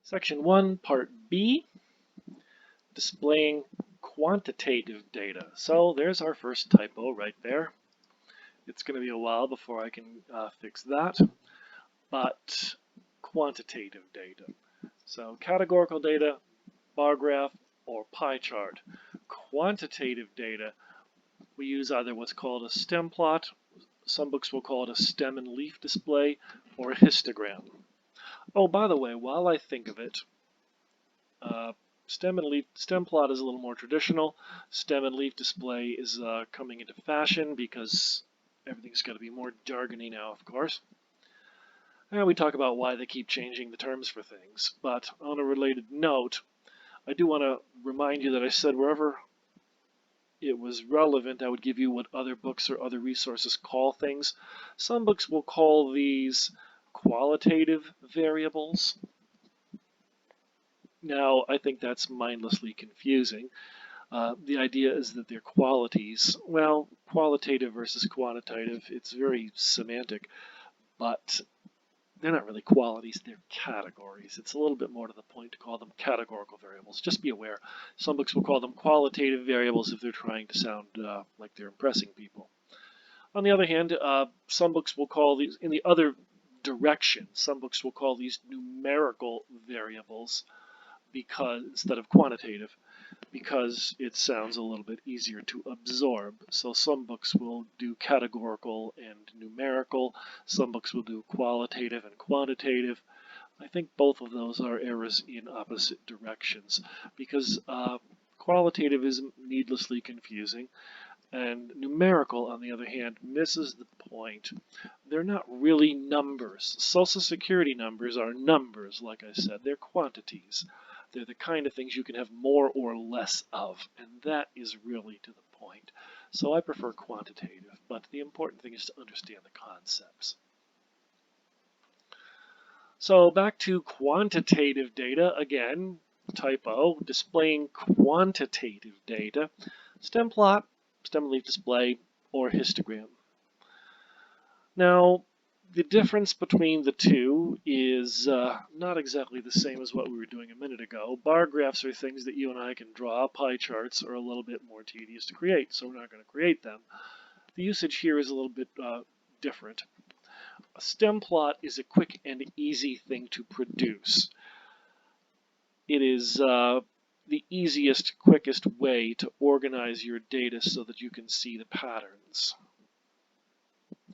Section 1, Part B, displaying quantitative data. So there's our first typo right there. It's going to be a while before I can fix that, but quantitative data. So categorical data, bar graph, or pie chart. Quantitative data, we use either what's called a stem plot, some books will call it a stem and leaf display, or a histogram. Oh, by the way, while I think of it, stem plot is a little more traditional. Stem and leaf display is coming into fashion because everything's got to be more jargony now, of course. And we talk about why they keep changing the terms for things. But on a related note, I do want to remind you that I said wherever it was relevant, I would give you what other books or other resources call things. Some books will call these qualitative variables. Now, I think that's mindlessly confusing. The idea is that they're qualities. Well, qualitative versus quantitative, it's very semantic, but they're not really qualities, they're categories. It's a little bit more to the point to call them categorical variables. Just be aware, some books will call them qualitative variables if they're trying to sound like they're impressing people. On the other hand, some books will call these, in the other direction, some books will call these numerical variables because instead of quantitative, because it sounds a little bit easier to absorb. So some books will do categorical and numerical. Some books will do qualitative and quantitative. I think both of those are errors in opposite directions because qualitative is needlessly confusing. And numerical, on the other hand, misses the point. They're not really numbers. Social Security numbers are numbers, like I said. They're quantities. They're the kind of things you can have more or less of, and that is really to the point. So I prefer quantitative, but the important thing is to understand the concepts. So back to quantitative data, again, typo, displaying quantitative data, stem plot, stem leaf display, or histogram. Now, the difference between the two is not exactly the same as what we were doing a minute ago. Bar graphs are things that you and I can draw. Pie charts are a little bit more tedious to create, so we're not going to create them. The usage here is a little bit different. A stem plot is a quick and easy thing to produce. It is the easiest, quickest way to organize your data so that you can see the patterns.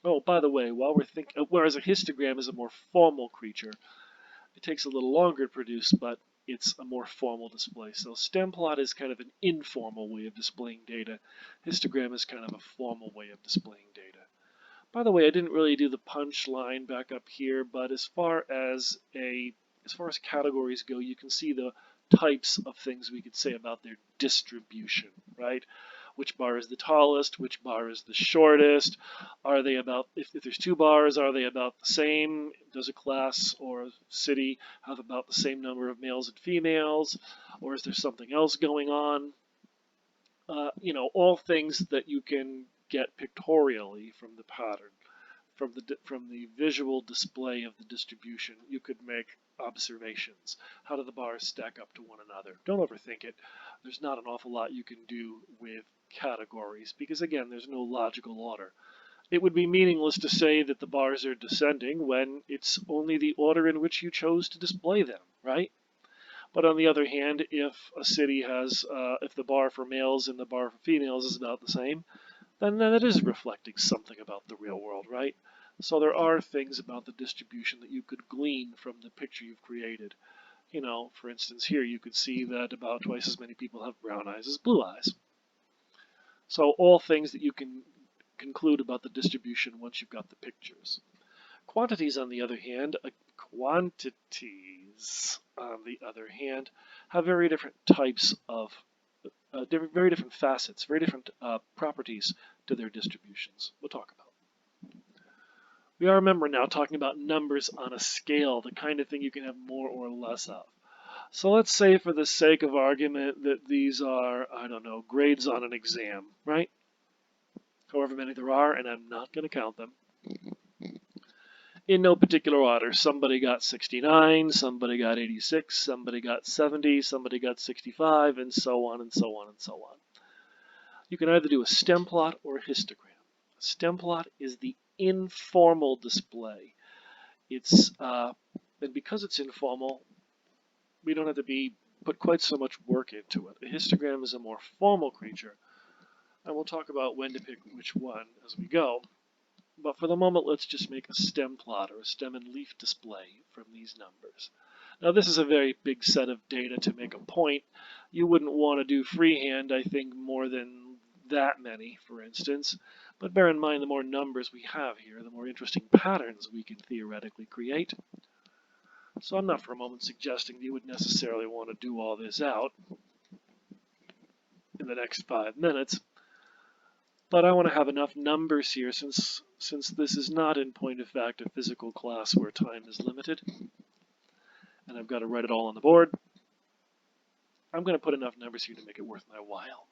Oh, by the way, while we're thinking, whereas a histogram is a more formal creature, it takes a little longer to produce, but it's a more formal display. So stem plot is kind of an informal way of displaying data. Histogram is kind of a formal way of displaying data. By the way, I didn't really do the punchline back up here, but as far as categories go, you can see the types of things we could say about their distribution, right? Which bar is the tallest, which bar is the shortest, are they about, if there's two bars, are they about the same? Does a class or a city have about the same number of males and females, or is there something else going on? All things that you can get pictorially from the pattern, from the visual display of the distribution, you could make observations. How do the bars stack up to one another? Don't overthink it. There's not an awful lot you can do with categories because, again, there's no logical order. It would be meaningless to say that the bars are descending when it's only the order in which you chose to display them, right? But on the other hand, if a city has, if the bar for males and the bar for females is about the same, then that is reflecting something about the real world, right? So there are things about the distribution that you could glean from the picture you've created. For instance, here you could see that about twice as many people have brown eyes as blue eyes. So all things that you can conclude about the distribution once you've got the pictures. Quantities, on the other hand, have very different types of, very different facets, very different properties to their distributions. We'll talk about. We are, remember, now talking about numbers on a scale, the kind of thing you can have more or less of. So let's say, for the sake of argument, that these are, I don't know, grades on an exam, right? However many there are, and I'm not going to count them. in no particular order. Somebody got 69, somebody got 86, somebody got 70, somebody got 65, and so on and so on and so on. You can either do a stem plot or a histogram. A stem plot is the informal display. And because it's informal, we don't have to put quite so much work into it. A histogram is a more formal creature, and we'll talk about when to pick which one as we go. But for the moment, let's just make a stem plot or a stem and leaf display from these numbers. Now, this is a very big set of data to make a point. You wouldn't want to do freehand, I think, more than that many, for instance. But bear in mind, the more numbers we have here, the more interesting patterns we can theoretically create. So I'm not for a moment suggesting that you would necessarily want to do all this out in the next 5 minutes. But I want to have enough numbers here since this is not, in point of fact, a physical class where time is limited. And I've got to write it all on the board. I'm going to put enough numbers here to make it worth my while.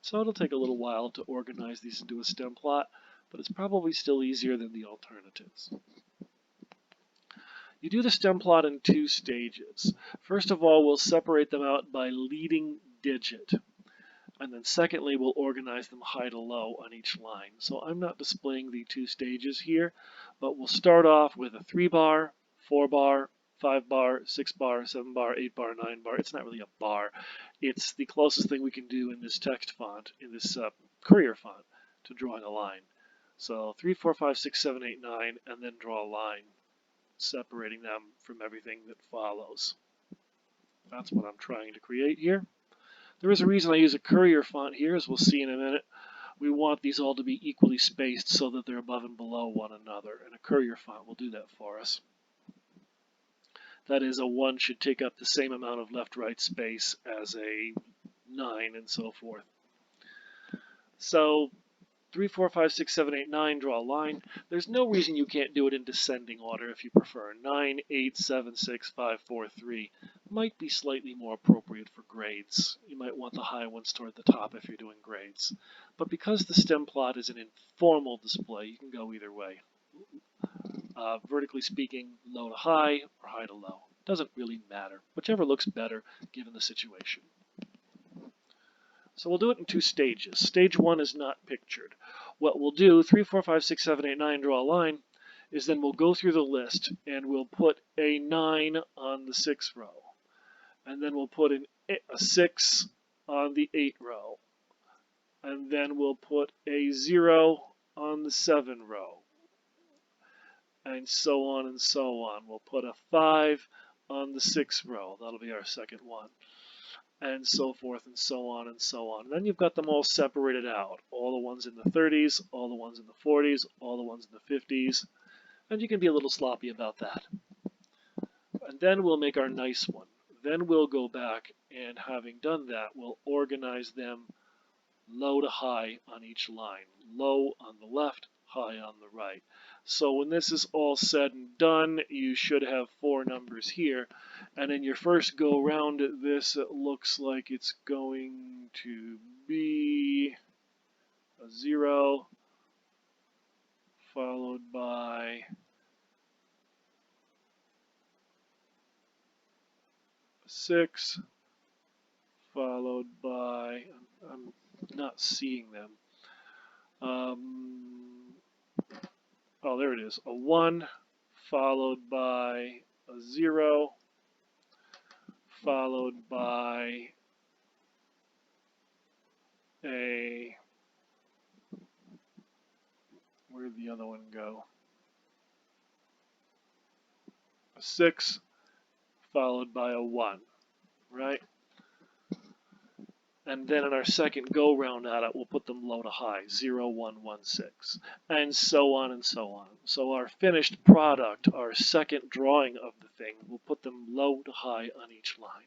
So it'll take a little while to organize these into a stem plot, but it's probably still easier than the alternatives. You do the stem plot in 2 stages. First of all, we'll separate them out by leading digit. And then secondly, we'll organize them high to low on each line. So I'm not displaying the 2 stages here, but we'll start off with a 3 bar, 4 bar, 5 bar, 6 bar, 7 bar, 8 bar, 9 bar. It's not really a bar. It's the closest thing we can do in this text font, in this Courier font, to drawing a line. So 3, 4, 5, 6, 7, 8, 9, and then draw a line, separating them from everything that follows. That's what I'm trying to create here. There is a reason I use a Courier font here, as we'll see in a minute. We want these all to be equally spaced so that they're above and below one another, and a Courier font will do that for us. That is, a 1 should take up the same amount of left-right space as a 9, and so forth. So 3, 4, 5, 6, 7, 8, 9, draw a line. There's no reason you can't do it in descending order if you prefer. 9, 8, 7, 6, 5, 4, 3 might be slightly more appropriate for grades. You might want the high ones toward the top if you're doing grades. But because the stem plot is an informal display, you can go either way. Vertically speaking, low to high or high to low. Doesn't really matter. Whichever looks better given the situation. So we'll do it in 2 stages. Stage 1 is not pictured. What we'll do, 3, 4, 5, 6, 7, 8, 9, draw a line, is then we'll go through the list and we'll put a 9 on the 6th row. And then we'll put a 6 on the 8th row. And then we'll put a 0 on the 7th row. And so on and so on. We'll put a 5 on the 6th row. That'll be our second one. And so forth and so on and so on. And then you've got them all separated out. All the ones in the 30s, all the ones in the 40s, all the ones in the 50s. And you can be a little sloppy about that. And then we'll make our nice one. Then we'll go back and having done that, we'll organize them low to high on each line. Low on the left, high on the right. So when this is all said and done, you should have 4 numbers here. And in your first go round at this, it looks like it's going to be a 0 followed by a 6 followed by, I'm not seeing them. Oh, there it is. A 1 followed by a 0 followed by a, where'd the other one go? A 6 followed by a 1, right? And then in our second go round at it, we'll put them low to high, 0, 1, 1, 6, and so on and so on. So our finished product, our second drawing of the thing, we'll put them low to high on each line.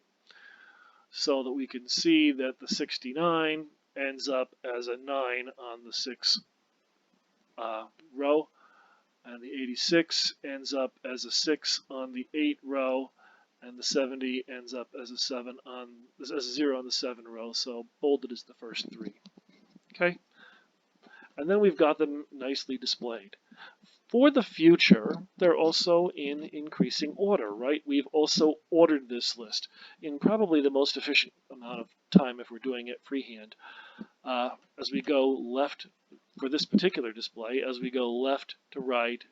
So that we can see that the 69 ends up as a 9 on the 6th row, and the 86 ends up as a 6 on the 8th row, and the 70 ends up as a 0 on the 7th row, so bolded is the first 3. Okay? And then we've got them nicely displayed. For the future, they're also in increasing order, right? We've also ordered this list in probably the most efficient amount of time if we're doing it freehand. As we go left, for this particular display, as we go left to right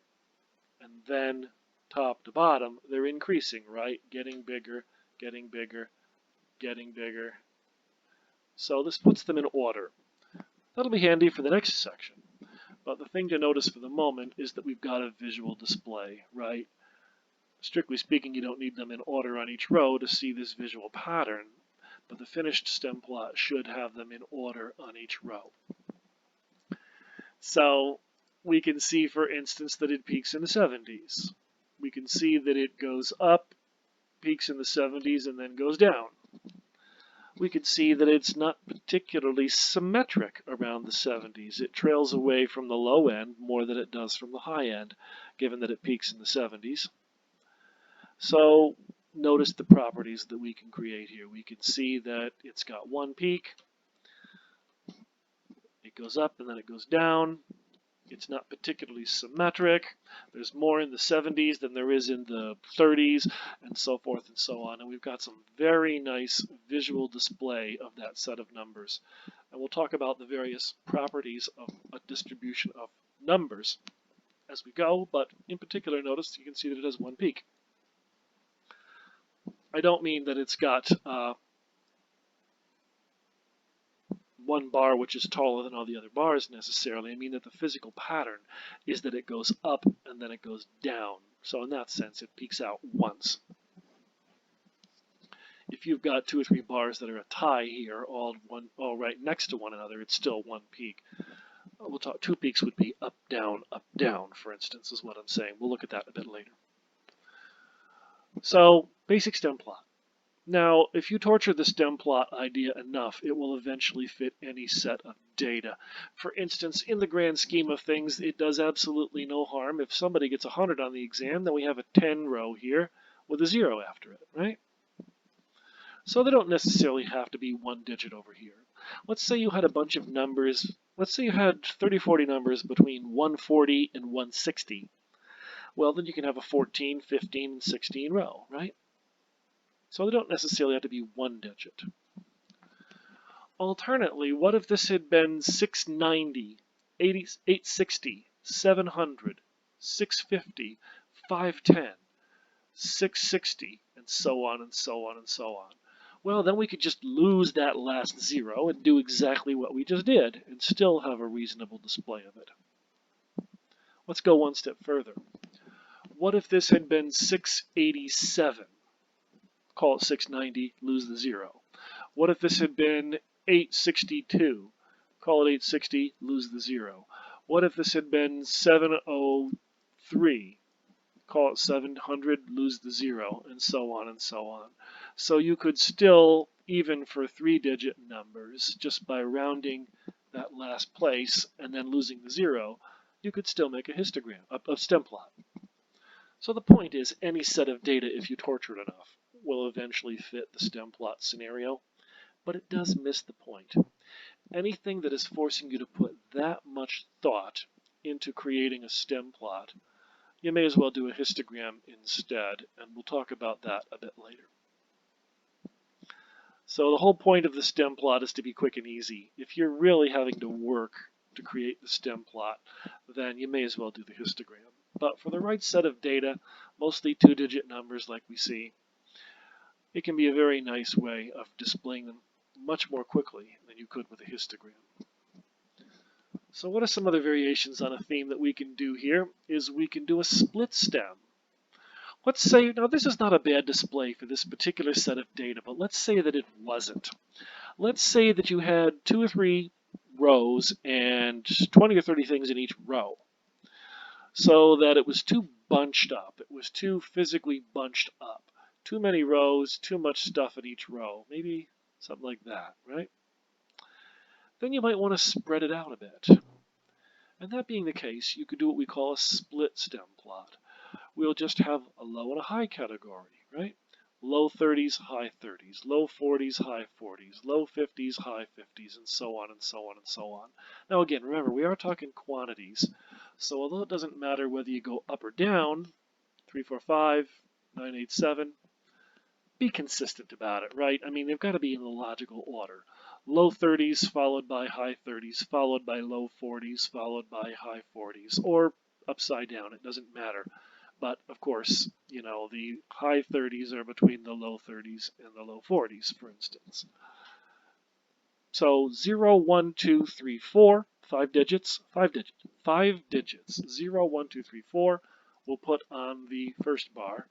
and then top to bottom, they're increasing, right? Getting bigger, getting bigger, getting bigger. So this puts them in order. That'll be handy for the next section. But the thing to notice for the moment is that we've got a visual display, right? Strictly speaking, you don't need them in order on each row to see this visual pattern, but the finished stem plot should have them in order on each row. So we can see, for instance, that it peaks in the 70s. We can see that it goes up, peaks in the 70s, and then goes down. We can see that it's not particularly symmetric around the 70s. It trails away from the low end more than it does from the high end, given that it peaks in the 70s. So notice the properties that we can create here. We can see that it's got one peak. It goes up and then it goes down. It's not particularly symmetric. There's more in the 70s than there is in the 30s, and so forth and so on. And we've got some very nice visual display of that set of numbers. And we'll talk about the various properties of a distribution of numbers as we go, but in particular, notice you can see that it has one peak. I don't mean that it's got one bar which is taller than all the other bars necessarily. I mean that the physical pattern is that it goes up and then it goes down. So in that sense, it peaks out once. If you've got 2 or 3 bars that are a tie here, all right next to one another, it's still one peak. We'll talk 2 peaks would be up, down, for instance, is what I'm saying. We'll look at that a bit later. So basic stem plot. Now, if you torture the stem plot idea enough, it will eventually fit any set of data. For instance, in the grand scheme of things, it does absolutely no harm. If somebody gets 100 on the exam, then we have a 10 row here with a 0 after it, right? So they don't necessarily have to be one digit over here. Let's say you had a bunch of numbers. Let's say you had 30, 40 numbers between 140 and 160. Well, then you can have a 14, 15, and 16 row, right? So they don't necessarily have to be one digit. Alternately, what if this had been 690, 860, 700, 650, 510, 660, and so on and so on and so on? Well, then we could just lose that last 0 and do exactly what we just did and still have a reasonable display of it. Let's go one step further. What if this had been 687? Call it 690, lose the 0. What if this had been 862? Call it 860, lose the 0. What if this had been 703? Call it 700, lose the 0, and so on and so on. So you could still, even for 3-digit numbers, just by rounding that last place and then losing the 0, you could still make a histogram, a stem plot. So the point is, any set of data, if you torture it enough, will eventually fit the stem plot scenario, but it does miss the point. Anything that is forcing you to put that much thought into creating a stem plot, you may as well do a histogram instead, and we'll talk about that a bit later. So the whole point of the stem plot is to be quick and easy. If you're really having to work to create the stem plot, then you may as well do the histogram. But for the right set of data, mostly 2-digit numbers like we see, it can be a very nice way of displaying them much more quickly than you could with a histogram. So what are some other variations on a theme that we can do here? Is we can do a split stem. Let's say, now this is not a bad display for this particular set of data, but let's say that it wasn't. Let's say that you had 2 or 3 rows and 20 or 30 things in each row, so that it was too bunched up. It was too physically bunched up. Too many rows, too much stuff in each row. Maybe something like that, right? Then you might want to spread it out a bit. And that being the case, you could do what we call a split stem plot. We'll just have a low and a high category, right? Low 30s, high 30s, low 40s, high 40s, low 50s, high 50s, and so on and so on and so on. Now again, remember, we are talking quantities, So although it doesn't matter whether you go up or down, 3, 4, 5, 9, 8, 7, be consistent about it, right? I mean, they've got to be in the logical order. Low 30s followed by high 30s, followed by low 40s, followed by high 40s, or upside down, it doesn't matter. But of course, you know, the high 30s are between the low 30s and the low 40s, for instance. So 0, 1, 2, 3, 4, 5 digits, 5 digits, 5 digits. 0, 1, 2, 3, 4 we'll put on the first bar.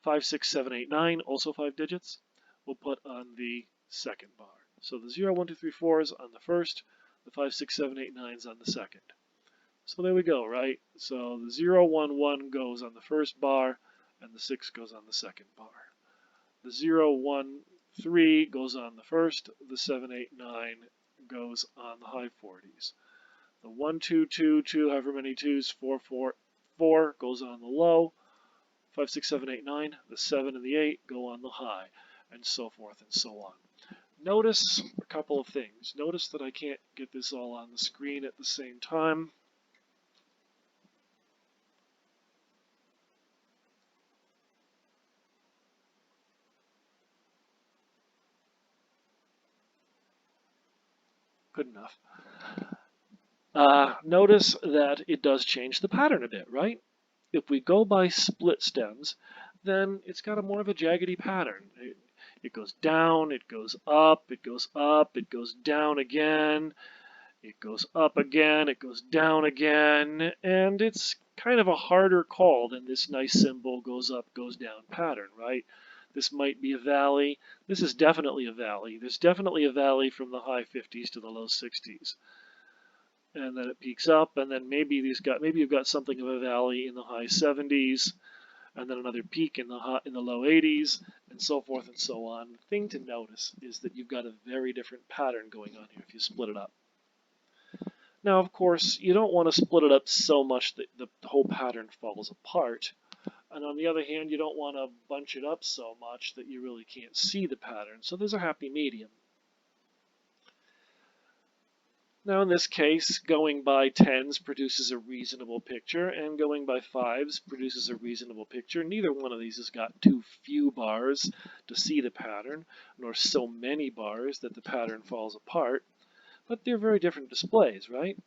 5, 6, 7, 8, 9, also 5 digits, we'll put on the second bar. So the 0, 1, 2, 3, 4 is on the first, the 5, 6, 7, 8, 9 is on the second. So there we go, right? So the 0, 1, 1 goes on the first bar, and the 6 goes on the second bar. The 0, 1, 3 goes on the first, the 7, 8, 9 goes on the high 40s. The 1, 2, 2, 2, however many 2s, 4, 4, 4 goes on the low. 5, 6, 7, 8, 9, the 7 and the 8 go on the high, and so forth and so on. Notice a couple of things. Notice that I can't get this all on the screen at the same time. Good enough. Notice that it does change the pattern a bit, right? If we go by split stems, then it's got a more of a jaggedy pattern. It goes down, it goes up, it goes up, it goes down again, it goes up again, it goes down again, and it's kind of a harder call than this nice symbol goes up, goes down pattern, right? This might be a valley. This is definitely a valley. There's definitely a valley from the high 50s to the low 60s. And then it peaks up, and then maybe you've got something of a valley in the high 70s, and then another peak in the low 80s, and so forth and so on. The thing to notice is that you've got a very different pattern going on here if you split it up. Now, of course, you don't want to split it up so much that the whole pattern falls apart. And on the other hand, you don't want to bunch it up so much that you really can't see the pattern. So there's a happy medium. Now, in this case, going by 10s produces a reasonable picture, and going by 5s produces a reasonable picture. Neither one of these has got too few bars to see the pattern, nor so many bars that the pattern falls apart. But they're very different displays, right?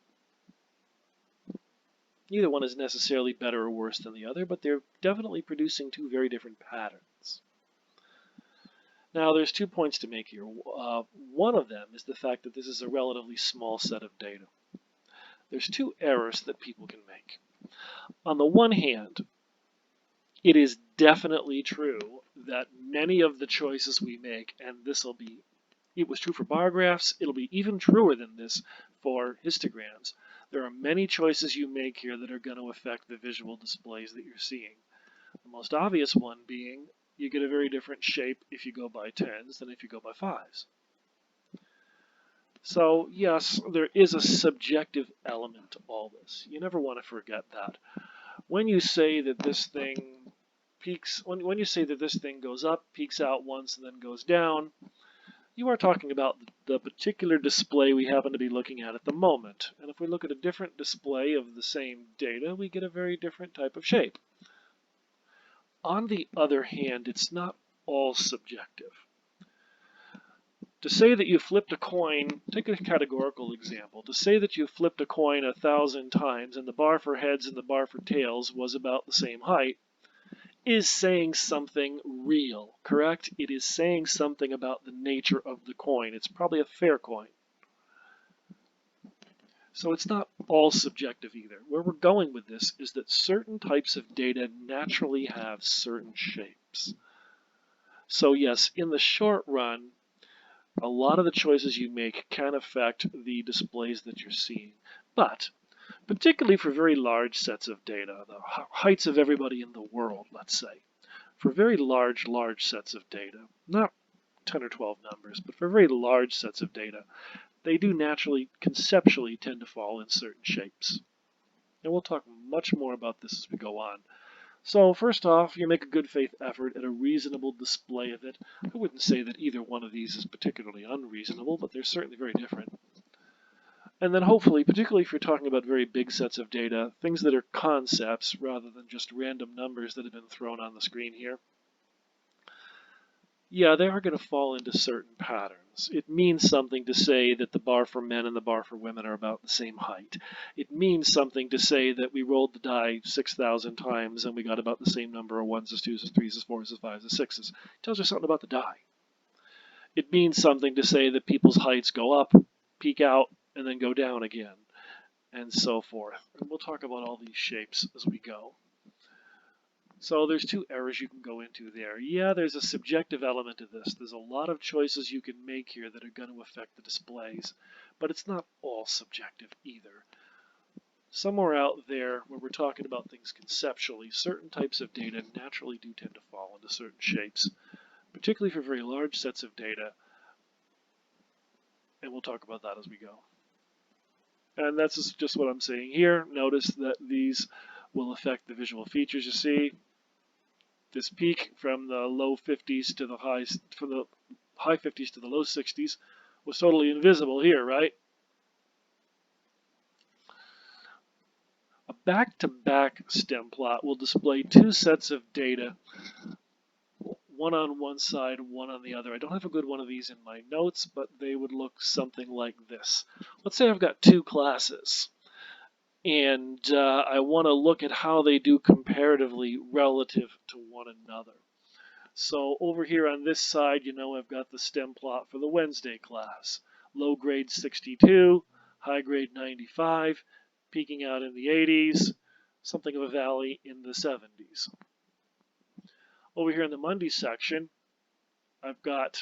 Neither one is necessarily better or worse than the other, but they're definitely producing two very different patterns. Now, there's 2 points to make here. One of them is the fact that this is a relatively small set of data. There's 2 errors that people can make. On the one hand, it is definitely true that many of the choices we make, and it was true for bar graphs, it'll be even truer than this for histograms. There are many choices you make here that are going to affect the visual displays that you're seeing. The most obvious one being you get a very different shape if you go by 10s than if you go by 5s. So yes, there is a subjective element to all this. You never want to forget that. When you say that this thing when you say that this thing goes up, peaks out once, and then goes down, you are talking about the particular display we happen to be looking at the moment. And if we look at a different display of the same data, we get a very different type of shape. On the other hand, it's not all subjective. To say that you flipped a coin, take a categorical example. To say that you flipped a coin 1,000 times and the bar for heads and the bar for tails was about the same height is saying something real, correct? It is saying something about the nature of the coin. It's probably a fair coin. So it's not all subjective either. Where we're going with this is that certain types of data naturally have certain shapes. So yes, in the short run, a lot of the choices you make can affect the displays that you're seeing. But particularly for very large sets of data, the heights of everybody in the world, let's say, for very large sets of data, not 10 or 12 numbers, but for very large sets of data, they do naturally, conceptually tend to fall in certain shapes. And we'll talk much more about this as we go on. So first off, you make a good faith effort at a reasonable display of it. I wouldn't say that either one of these is particularly unreasonable, but they're certainly very different. And then hopefully, particularly if you're talking about very big sets of data, things that are concepts rather than just random numbers that have been thrown on the screen here, yeah, they are going to fall into certain patterns. It means something to say that the bar for men and the bar for women are about the same height. It means something to say that we rolled the die 6,000 times and we got about the same number of 1s as 2s as 3s as 4s as 5s as 6s. It tells you something about the die. It means something to say that people's heights go up, peak out, and then go down again, and so forth. And we'll talk about all these shapes as we go. So there's two errors you can go into there. Yeah, there's a subjective element to this. There's a lot of choices you can make here that are going to affect the displays, but it's not all subjective either. Somewhere out there where we're talking about things conceptually, certain types of data naturally do tend to fall into certain shapes, particularly for very large sets of data, and we'll talk about that as we go. And that's just what I'm saying here. Notice that these will affect the visual features you see. This peak from the low 50s to the highs, from the high 50s to the low 60s was totally invisible here, right? A back-to-back stem plot will display two sets of data, one on one side, one on the other. I don't have a good one of these in my notes, but they would look something like this. Let's say I've got two classes, and I want to look at how they do comparatively relative to one another. So over here on this side, I've got the stem plot for the Wednesday class. Low grade 62, high grade 95, peaking out in the 80s, something of a valley in the 70s. Over here in the Monday section, I've got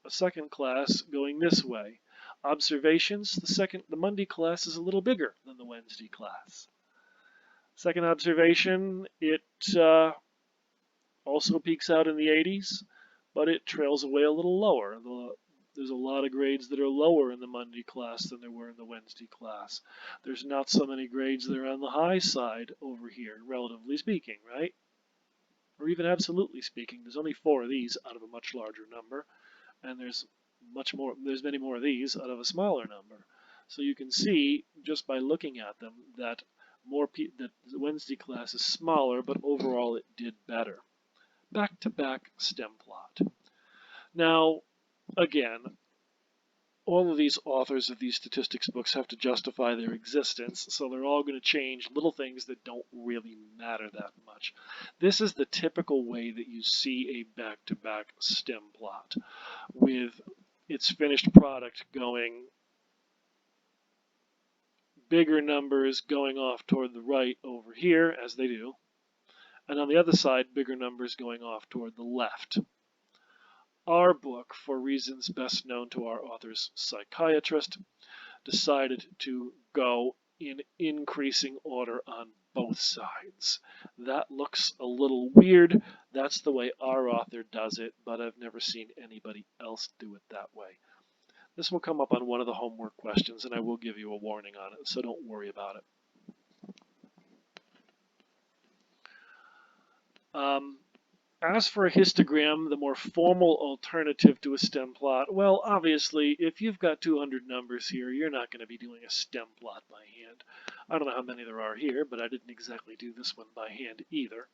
a second class going this way. Observations, the Monday class is a little bigger than the Wednesday class. Second observation, it also peaks out in the 80s, but it trails away a little lower. There's a lot of grades that are lower in the Monday class than there were in the Wednesday class. There's not so many grades that are on the high side over here, relatively speaking, right? Or even absolutely speaking. There's only 4 of these out of a much larger number, and there's many more of these out of a smaller number. So you can see just by looking at them that that the Wednesday class is smaller, but overall it did better. Back-to-back stem plot. Now, again, all of these authors of these statistics books have to justify their existence, so they're all going to change little things that don't really matter that much. This is the typical way that you see a back-to-back stem plot, with its finished product going bigger numbers going off toward the right over here, as they do, and on the other side, bigger numbers going off toward the left. Our book, for reasons best known to our author's psychiatrist, decided to go in increasing order on both sides. That looks a little weird. That's the way our author does it, but I've never seen anybody else do it that way. This will come up on one of the homework questions, and I will give you a warning on it, so don't worry about it. As for a histogram, the more formal alternative to a stem plot, well, obviously, if you've got 200 numbers here, you're not going to be doing a stem plot by hand. I don't know how many there are here, but I didn't exactly do this one by hand either.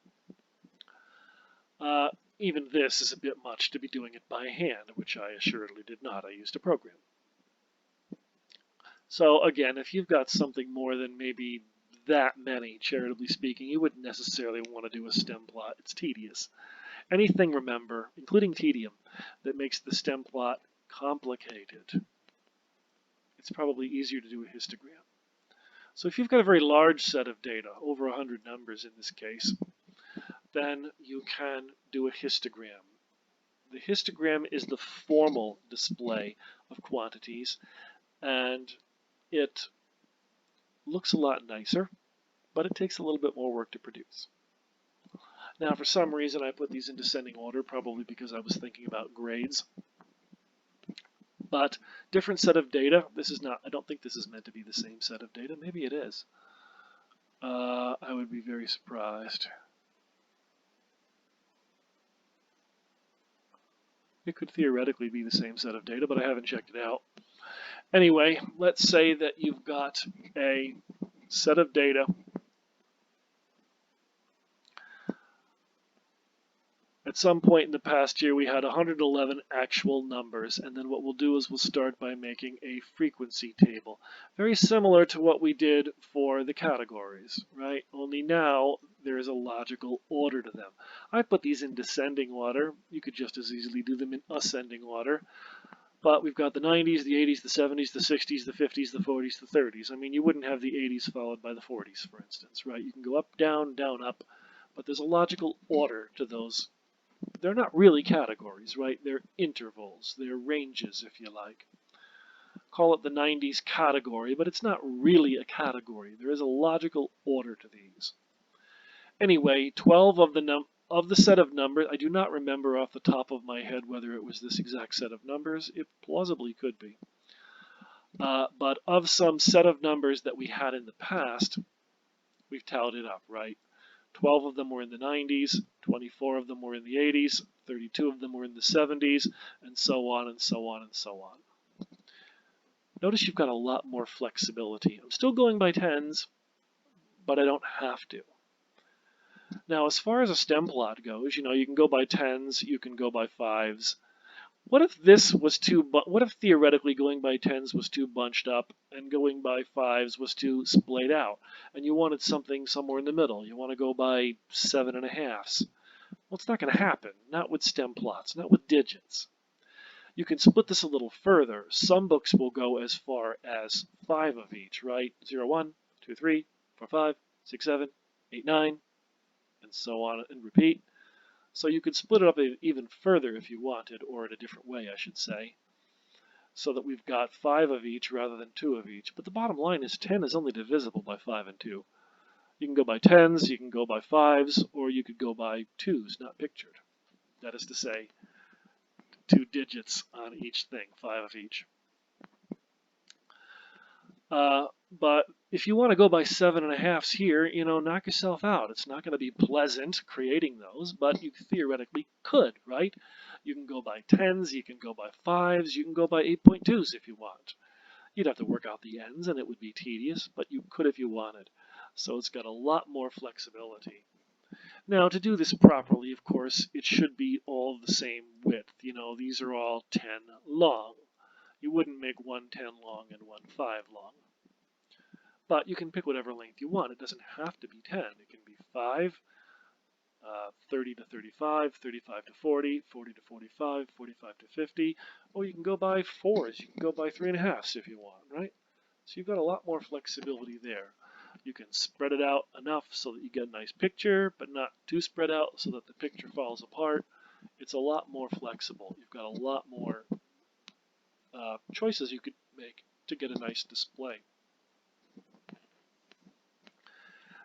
Even this is a bit much to be doing it by hand, which I assuredly did not. I used a program. So again, if you've got something more than maybe that many, charitably speaking, you wouldn't necessarily want to do a stem plot. It's tedious. Anything, remember, including tedium, that makes the stem plot complicated, it's probably easier to do a histogram. So if you've got a very large set of data, over 100 numbers in this case, then you can do a histogram. The histogram is the formal display of quantities, and it looks a lot nicer, but it takes a little bit more work to produce. Now, for some reason, I put these in descending order, probably because I was thinking about grades. But different set of data. I don't think this is meant to be the same set of data. Maybe it is. I would be very surprised. It could theoretically be the same set of data, but I haven't checked it out. Anyway, let's say that you've got a set of data. At some point in the past year, we had 111 actual numbers, and then what we'll do is we'll start by making a frequency table. Very similar to what we did for the categories, right? Only now there's a logical order to them. I put these in descending order. You could just as easily do them in ascending order. But we've got the 90s, the 80s, the 70s, the 60s, the 50s, the 40s, the 30s. I mean, you wouldn't have the 80s followed by the 40s, for instance, right? You can go up, down, down, up, but there's a logical order to those. They're not really categories, right? They're intervals. They're ranges, if you like. Call it the 90s category, but it's not really a category. There is a logical order to these. Anyway, 12 of the set of numbers, I do not remember off the top of my head whether it was this exact set of numbers. It plausibly could be. But of some set of numbers that we had in the past, we've tallied it up, right? 12 of them were in the 90s, 24 of them were in the 80s, 32 of them were in the 70s, and so on and so on and so on. Notice you've got a lot more flexibility. I'm still going by tens, but I don't have to. Now, as far as a stem plot goes, you can go by tens, you can go by fives. What if what if theoretically going by tens was too bunched up and going by fives was too splayed out, and you wanted something somewhere in the middle? You want to go by 7.5s. Well, it's not going to happen, not with stem plots, not with digits. You can split this a little further. Some books will go as far as 5 of each, right? 0, 1, 2, 3, 4, 5, 6, 7, 8, 9, and so on and repeat. So you could split it up even further if you wanted, or in a different way, I should say, so that we've got 5 of each rather than 2 of each. But the bottom line is 10 is only divisible by 5 and 2. You can go by 10s, you can go by 5s, or you could go by 2s, not pictured. That is to say, 2 digits on each thing, 5 of each. But if you want to go by 7.5s here, knock yourself out. It's not going to be pleasant creating those, but you theoretically could, right? You can go by 10s, you can go by 5s, you can go by 8.2s if you want. You'd have to work out the ends, and it would be tedious, but you could if you wanted. So it's got a lot more flexibility. Now, to do this properly, of course, it should be all the same width. These are all 10 long. You wouldn't make one 10 long and one 5 long. But you can pick whatever length you want. It doesn't have to be 10. It can be 5, 30 to 35, 35 to 40, 40 to 45, 45 to 50, or you can go by 4s. You can go by 3.5s if you want, right? So you've got a lot more flexibility there. You can spread it out enough so that you get a nice picture, but not too spread out so that the picture falls apart. It's a lot more flexible. You've got a lot more choices you could make to get a nice display.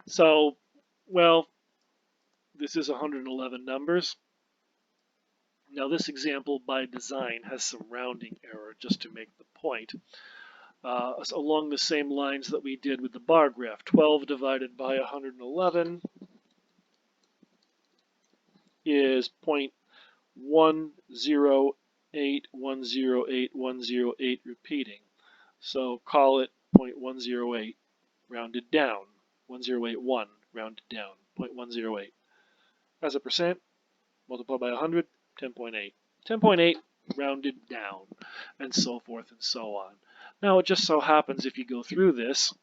So, well, this is 111 numbers. Now this example by design has some rounding error just to make the point. Along the same lines that we did with the bar graph, 12 divided by 111 is 0.108108 repeating. So call it 0.108 rounded down, 1081 rounded down, 0.108. As a percent, multiply by 100, 10.8. 10.8 rounded down, and so forth and so on. Now, it just so happens if you go through this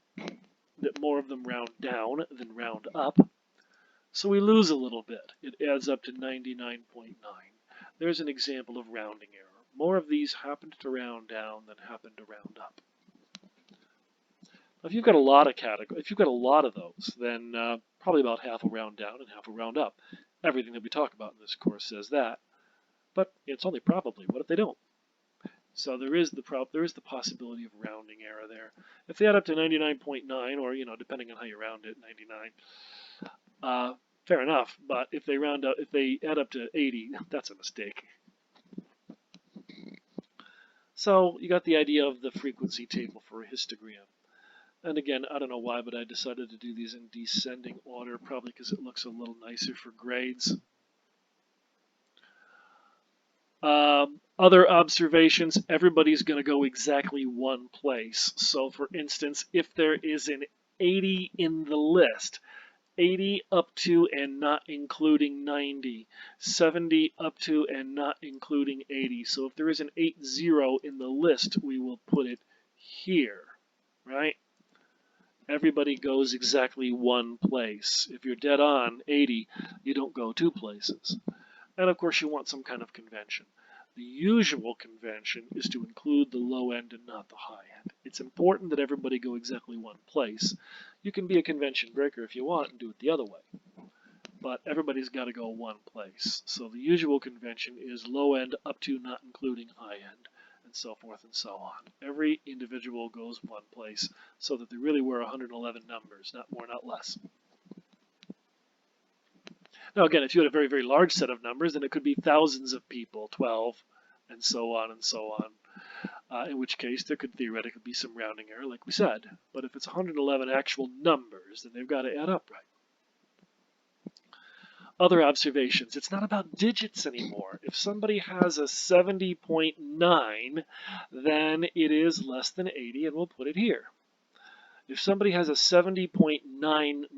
that more of them round down than round up, so we lose a little bit. It adds up to 99.9. There's an example of rounding error. More of these happen to round down than happen to round up. If you've got a lot of categories, if you've got a lot of those, then probably about half will round down and half will round up. Everything that we talk about in this course says that, but it's only probably. What if they don't? So there is the possibility of rounding error there. If they add up to 99.9, or depending on how you round it, 99, fair enough. But if they add up to 80, that's a mistake. So you got the idea of the frequency table for a histogram. And again, I don't know why, but I decided to do these in descending order, probably because it looks a little nicer for grades. Other observations, everybody's going to go exactly one place. So for instance, if there is an 80 in the list, 80 up to and not including 90, 70 up to and not including 80. So if there is an 80 in the list, we will put it here, right? Everybody goes exactly one place. If you're dead on 80, you don't go two places. And of course, you want some kind of convention. The usual convention is to include the low end and not the high end. It's important that everybody go exactly one place. You can be a convention breaker if you want and do it the other way, but everybody's got to go one place. So the usual convention is low end up to not including high end, and so forth and so on. Every individual goes one place so that there really were 111 numbers, not more, not less. Now, again, if you had a very, very large set of numbers, then it could be thousands of people, 12, and so on and so on, in which case there could theoretically be some rounding error, like we said. But if it's 111 actual numbers, then they've got to add up right. Other observations, it's not about digits anymore. If somebody has a 70.9, then it is less than 80, and we'll put it here. If somebody has a 70.99,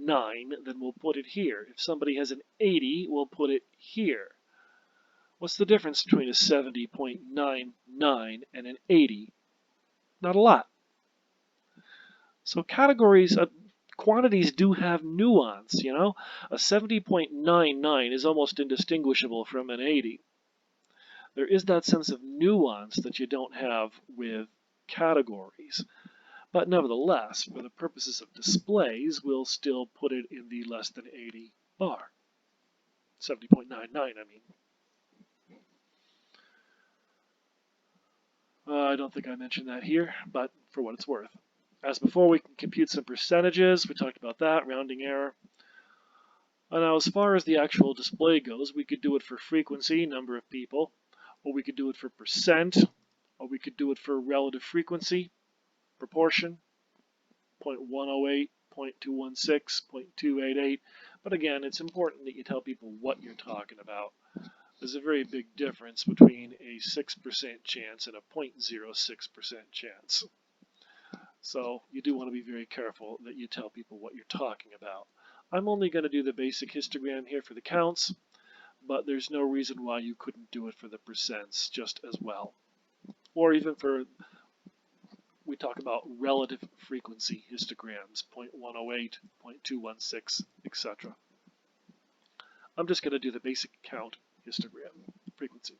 then we'll put it here. If somebody has an 80, we'll put it here. What's the difference between a 70.99 and an 80? Not a lot. So categories, quantities do have nuance, you know? A 70.99 is almost indistinguishable from an 80. There is that sense of nuance that you don't have with categories. But nevertheless, for the purposes of displays, we'll still put it in the less than 80 bar. 70.99, I mean. I don't think I mentioned that here, but for what it's worth. As before, we can compute some percentages. We talked about that, rounding error. Now, as far as the actual display goes, we could do it for frequency, number of people, or we could do it for percent, or we could do it for relative frequency, proportion, 0.108, 0.216, 0.288. But again, it's important that you tell people what you're talking about. There's a very big difference between a 6% chance and a 0.06% chance. So you do want to be very careful that you tell people what you're talking about. I'm only going to do the basic histogram here for the counts, but there's no reason why you couldn't do it for the percents just as well. Or even for, we talk about relative frequency histograms, 0.108, 0.216, etc. I'm just going to do the basic count histogram frequency.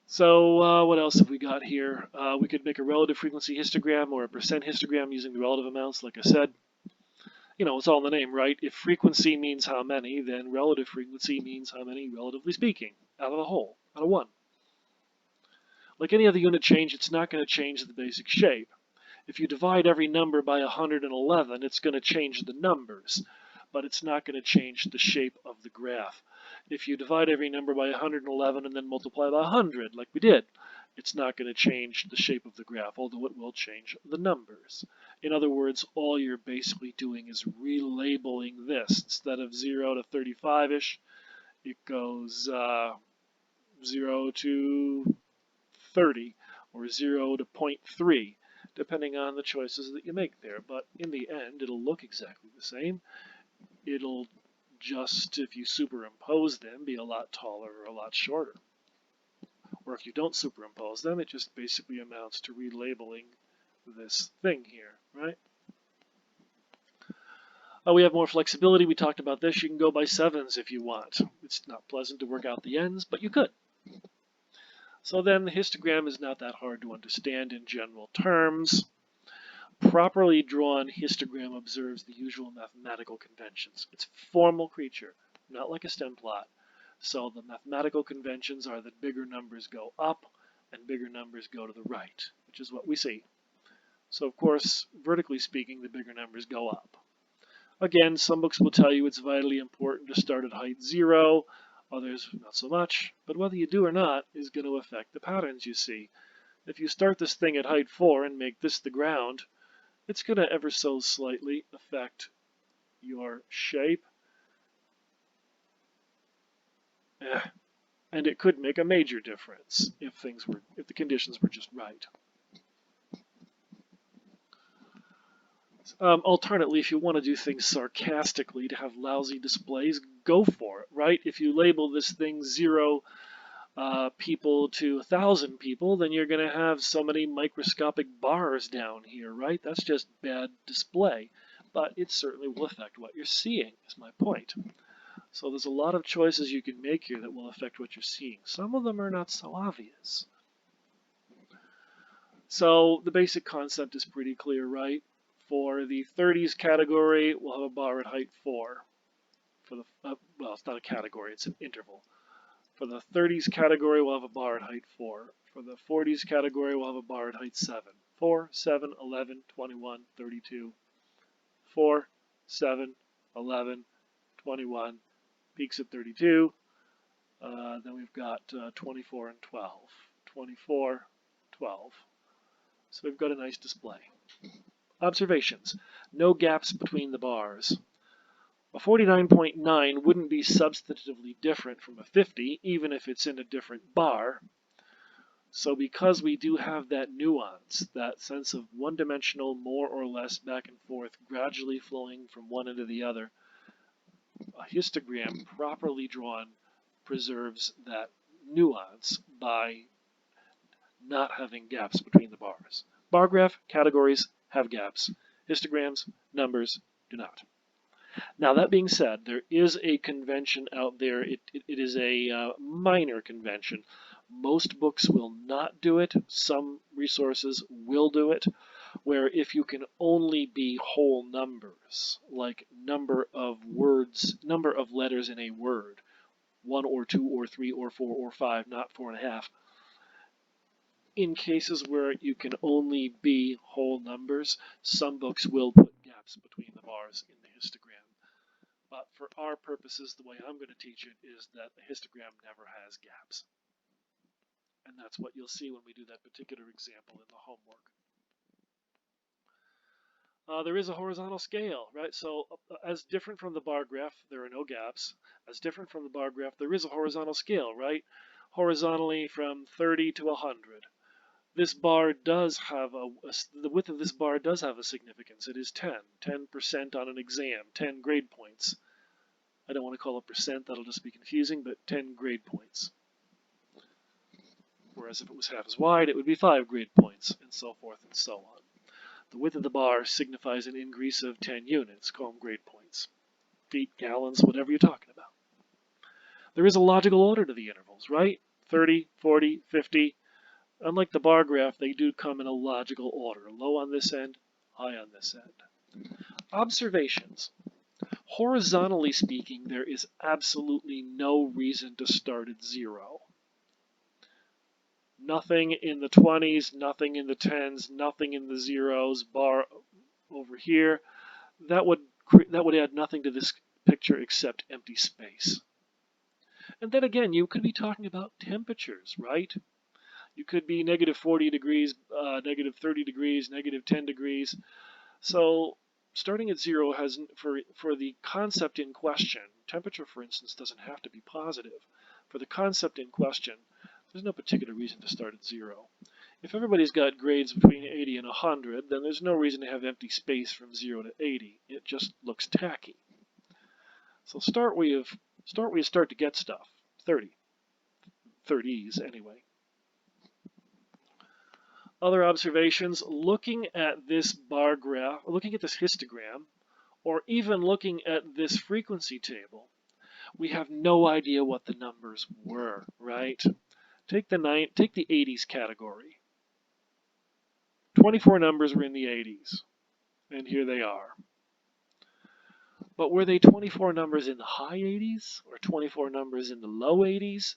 So what else have we got here? We could make a relative frequency histogram or a percent histogram using the relative amounts, like I said. You know, it's all in the name, right? If frequency means how many, then relative frequency means how many, relatively speaking, out of the whole, out of one. Like any other unit change, it's not going to change the basic shape. If you divide every number by 111, it's going to change the numbers, but it's not going to change the shape of the graph. If you divide every number by 111 and then multiply by 100, like we did, it's not going to change the shape of the graph, although it will change the numbers. In other words, all you're basically doing is relabeling this. Instead of 0 to 35-ish, it goes 0 to 30 or 0 to 0.3, depending on the choices that you make there. But in the end, it'll look exactly the same. It'll just, if you superimpose them, be a lot taller or a lot shorter. Or if you don't superimpose them, it just basically amounts to relabeling this thing here, right? We have more flexibility. We talked about this. You can go by sevens if you want. It's not pleasant to work out the ends, but you could. So then the histogram is not that hard to understand in general terms. Properly drawn histogram observes the usual mathematical conventions. It's a formal creature, not like a stem plot. So the mathematical conventions are that bigger numbers go up and bigger numbers go to the right, which is what we see. So of course, vertically speaking, the bigger numbers go up. Again, some books will tell you it's vitally important to start at height 0, others not so much, but whether you do or not is going to affect the patterns you see. If you start this thing at height 4 and make this the ground, it's going to ever so slightly affect your shape. And it could make a major difference if the conditions were just right. Alternately, if you want to do things sarcastically to have lousy displays, go for it, right? If you label this thing 0 people to 1,000 people, then you're going to have so many microscopic bars down here, right? That's just bad display. But it certainly will affect what you're seeing, is my point. So there's a lot of choices you can make here that will affect what you're seeing. Some of them are not so obvious. So the basic concept is pretty clear, right? For the 30s category, we'll have a bar at height 4. For the well, it's not a category, it's an interval. For the 30s category, we'll have a bar at height 4. For the 40s category, we'll have a bar at height 7. 4, 7, 11, 21, 32. 4, 7, 11, 21. Peaks at 32. Then we've got 24 and 12. 24, 12. So we've got a nice display. Observations. No gaps between the bars. A 49.9 wouldn't be substantively different from a 50, even if it's in a different bar. So because we do have that nuance, that sense of one-dimensional, more or less back and forth, gradually flowing from one end to the other, a histogram properly drawn preserves that nuance by not having gaps between the bars. Bar graph categories have gaps. Histograms, numbers, do not. Now, that being said, there is a convention out there. It is a minor convention. Most books will not do it. Some resources will do it, where if you can only be whole numbers, like number of words, number of letters in a word, 1 or 2 or 3 or 4 or 5, not 4.5. In cases where you can only be whole numbers, some books will put gaps between the bars in the histogram. But for our purposes, the way I'm going to teach it is that the histogram never has gaps. And that's what you'll see when we do that particular example in the homework. There is a horizontal scale, right? So as different from the bar graph, there are no gaps. As different from the bar graph, there is a horizontal scale, right? Horizontally from 30 to 100. This bar does have the width of this bar does have a significance. It is 10% on an exam, 10 grade points. I don't want to call it percent, that'll just be confusing, but 10 grade points. Whereas if it was half as wide, it would be 5 grade points, and so forth and so on. The width of the bar signifies an increase of 10 units, call them grade points. Feet, gallons, whatever you're talking about. There is a logical order to the intervals, right? 30, 40, 50. Unlike the bar graph, they do come in a logical order. Low on this end, high on this end. Observations. Horizontally speaking, there is absolutely no reason to start at 0. Nothing in the 20s, nothing in the 10s, nothing in the zeros, bar over here. That would add nothing to this picture except empty space. And then again, you could be talking about temperatures, right? You could be negative 40 degrees, negative 30 degrees, negative 10 degrees. So starting at 0 has, for the concept in question, temperature, for instance, doesn't have to be positive. For the concept in question, there's no particular reason to start at 0. If everybody's got grades between 80 and 100, then there's no reason to have empty space from 0 to 80. It just looks tacky. So start where you start to get stuff. 30s anyway. Other observations, looking at this bar graph, looking at this histogram, or even looking at this frequency table, we have no idea what the numbers were, right? Take the 80s category. 24 numbers were in the 80s, and here they are. But were they 24 numbers in the high 80s, or 24 numbers in the low 80s?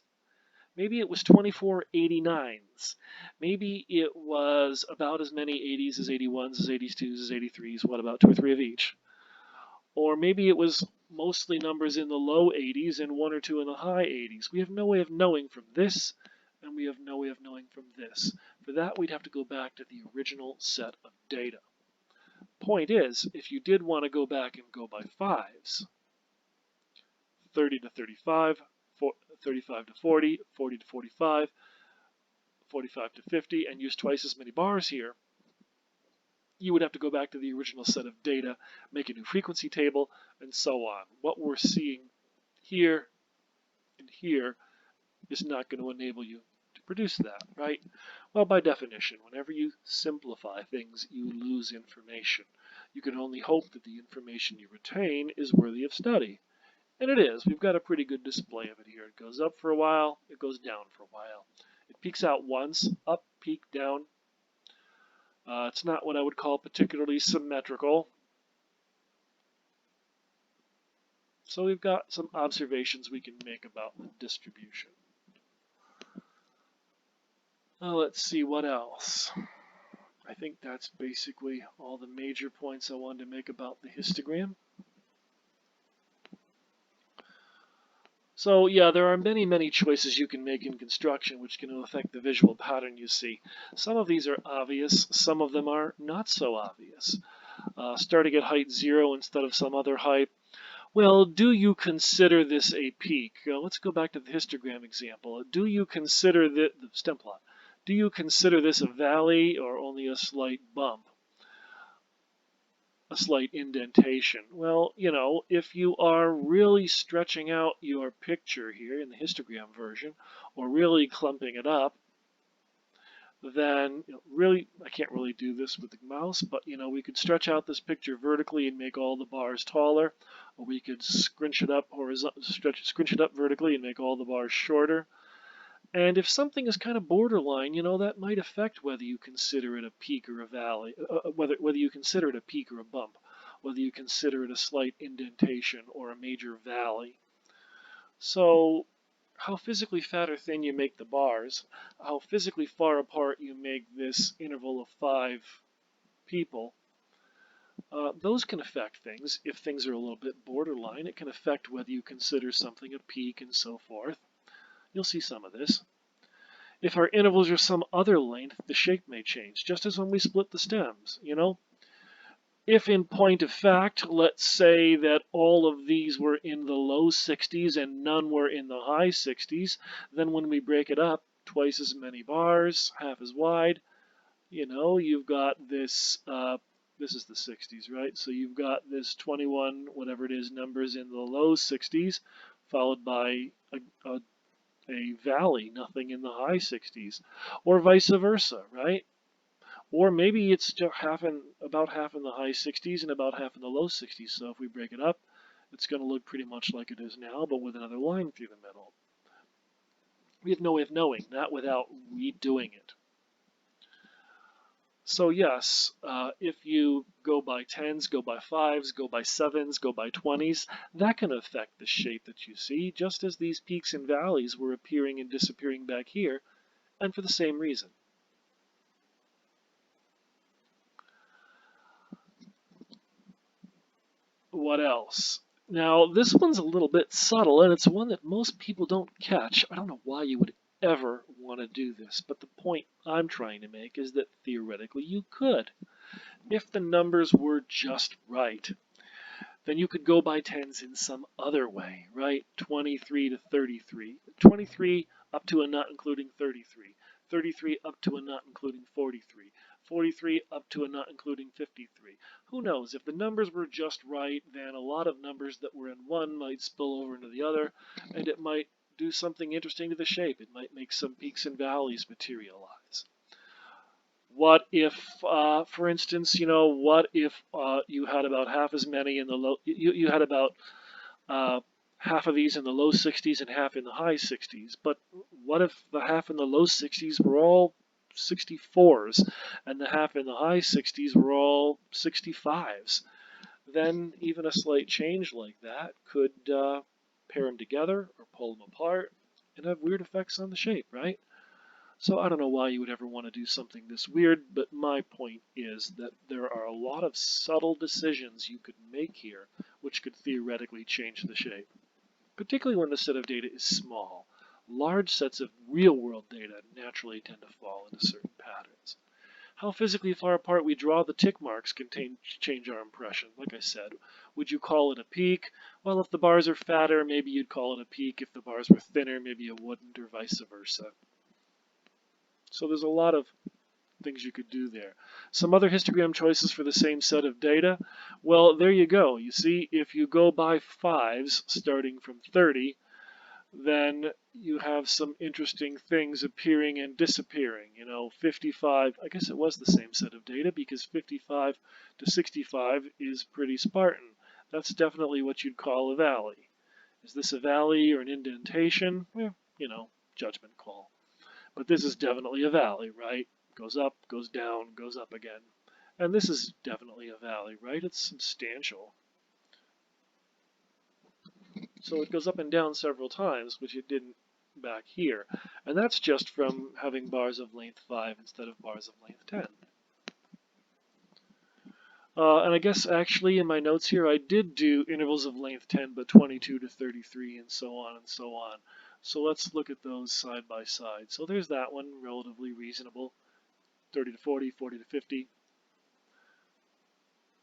Maybe it was 24 89s. Maybe it was about as many 80s as 81s, as 82s, as 83s. What about 2 or 3 of each? Or maybe it was mostly numbers in the low 80s and 1 or 2 in the high 80s. We have no way of knowing from this, and we have no way of knowing from this. For that, we'd have to go back to the original set of data. Point is, if you did want to go back and go by 5s, 30 to 35, 35 to 40, 40 to 45, 45 to 50, and use twice as many bars here, you would have to go back to the original set of data, make a new frequency table, and so on. What we're seeing here and here is not going to enable you to produce that, right? Well, by definition, whenever you simplify things, you lose information. You can only hope that the information you retain is worthy of study. And it is. We've got a pretty good display of it here. It goes up for a while, it goes down for a while. It peaks out once, up, peak, down. It's not what I would call particularly symmetrical. So we've got some observations we can make about the distribution. Let's see what else. I think that's basically all the major points I wanted to make about the histogram. So yeah, there are many, many choices you can make in construction which can affect the visual pattern you see. Some of these are obvious, some of them are not so obvious. Starting at height 0 instead of some other height. Well, do you consider this a peak? Let's go back to the histogram example. Do you consider the stem plot? Do you consider this a valley or only a slight bump? A slight indentation. Well, you know, if you are really stretching out your picture here in the histogram version, or really clumping it up, then really, I can't really do this with the mouse, but we could stretch out this picture vertically and make all the bars taller, or we could scrunch it up scrunch it up vertically and make all the bars shorter. And if something is kind of borderline, that might affect whether you consider it a peak or a valley, whether you consider it a peak or a bump, whether you consider it a slight indentation or a major valley. So how physically fat or thin you make the bars, how physically far apart you make this interval of 5 people, those can affect things. If things are a little bit borderline, it can affect whether you consider something a peak and so forth. You'll see some of this. If our intervals are some other length, the shape may change, just as when we split the stems, If in point of fact, let's say that all of these were in the low 60s and none were in the high 60s, then when we break it up, twice as many bars, half as wide, you've got this, this is the 60s, right? So you've got this 21, whatever it is, numbers in the low 60s, followed by a valley, nothing in the high 60s, or vice versa, right? Or maybe it's about half in the high 60s and about half in the low 60s. So if we break it up, it's going to look pretty much like it is now, but with another line through the middle. We have no way of knowing, not without redoing it. So yes, if you go by 10s, go by 5s, go by 7s, go by 20s, that can affect the shape that you see, just as these peaks and valleys were appearing and disappearing back here, and for the same reason. What else? Now, this one's a little bit subtle, and it's one that most people don't catch. I don't know why you would ever want to do this, but the point I'm trying to make is that theoretically you could. If the numbers were just right, then you could go by tens in some other way, right? 23 to 33, 23 up to and not including 33, 33 up to and not including 43, 43 up to and not including 53. Who knows? If the numbers were just right, then a lot of numbers that were in one might spill over into the other, and it might do something interesting to the shape. It might make some peaks and valleys materialize. What if, for instance, what if you had about half as many in the low, you had about half of these in the low 60s and half in the high 60s, but what if the half in the low 60s were all 64s and the half in the high 60s were all 65s? Then even a slight change like that could pair them together or pull them apart and have weird effects on the shape, right? So I don't know why you would ever want to do something this weird, but my point is that there are a lot of subtle decisions you could make here which could theoretically change the shape, particularly when the set of data is small. Large sets of real-world data naturally tend to fall into certain patterns. How physically far apart we draw the tick marks can change our impression. Like I said, would you call it a peak? Well, if the bars are fatter, maybe you'd call it a peak. If the bars were thinner, maybe you wouldn't, or vice versa. So there's a lot of things you could do there. Some other histogram choices for the same set of data. Well, there you go. You see, if you go by fives starting from 30, then you have some interesting things appearing and disappearing. 55, I guess it was the same set of data because 55 to 65 is pretty Spartan. That's definitely what you'd call a valley. Is this a valley or an indentation? Well, judgment call. But this is definitely a valley, right? Goes up, goes down, goes up again. And this is definitely a valley, right? It's substantial. So it goes up and down several times, which it didn't back here. And that's just from having bars of length 5 instead of bars of length 10. And I guess actually in my notes here I did do intervals of length 10 but 22 to 33 and so on and so on. So let's look at those side by side. So there's that one, relatively reasonable. 30 to 40, 40 to 50.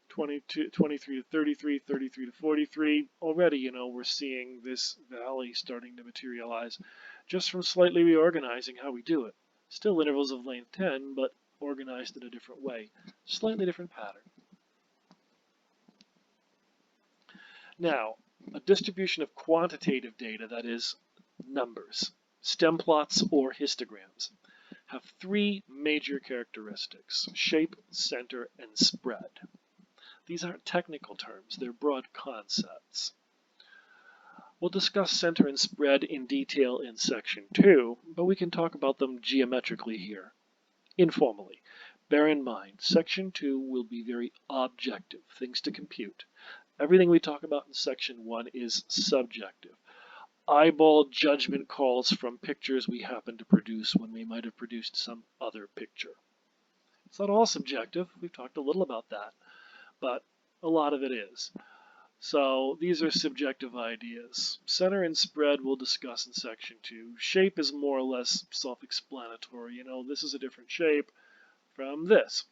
23 to 33, 33 to 43. Already, we're seeing this valley starting to materialize just from slightly reorganizing how we do it. Still intervals of length 10, but organized in a different way. Slightly different pattern. Now, a distribution of quantitative data, that is, numbers, stem plots, or histograms, have three major characteristics: shape, center, and spread. These aren't technical terms, they're broad concepts. We'll discuss center and spread in detail in section 2, but we can talk about them geometrically here, informally. Bear in mind, section 2 will be very objective, things to compute. Everything we talk about in section 1 is subjective. Eyeball judgment calls from pictures we happen to produce when we might have produced some other picture. It's not all subjective, we've talked a little about that, but a lot of it is. So these are subjective ideas. Center and spread we'll discuss in section 2. Shape is more or less self-explanatory. This is a different shape from this.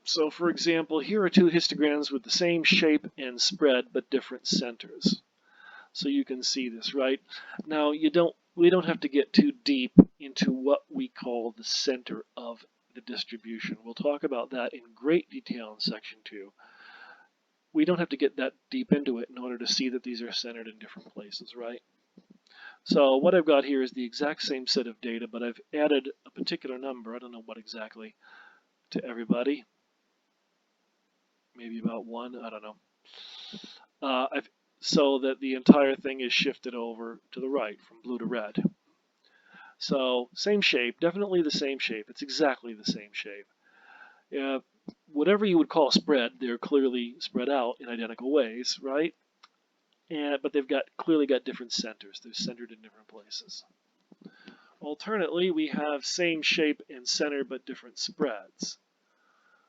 So for example, here are two histograms with the same shape and spread but different centers. So you can see this, right? Now we don't have to get too deep into what we call the center of the distribution. We'll talk about that in great detail in section 2. We don't have to get that deep into it in order to see that these are centered in different places, right? So what I've got here is the exact same set of data, but I've added a particular number, I don't know what exactly, to everybody. Maybe about 1, I don't know. So that the entire thing is shifted over to the right from blue to red. So same shape, definitely the same shape. It's exactly the same shape. Whatever you would call spread, they're clearly spread out in identical ways, right? But they've clearly got different centers. They're centered in different places. Alternately, we have same shape and center but different spreads.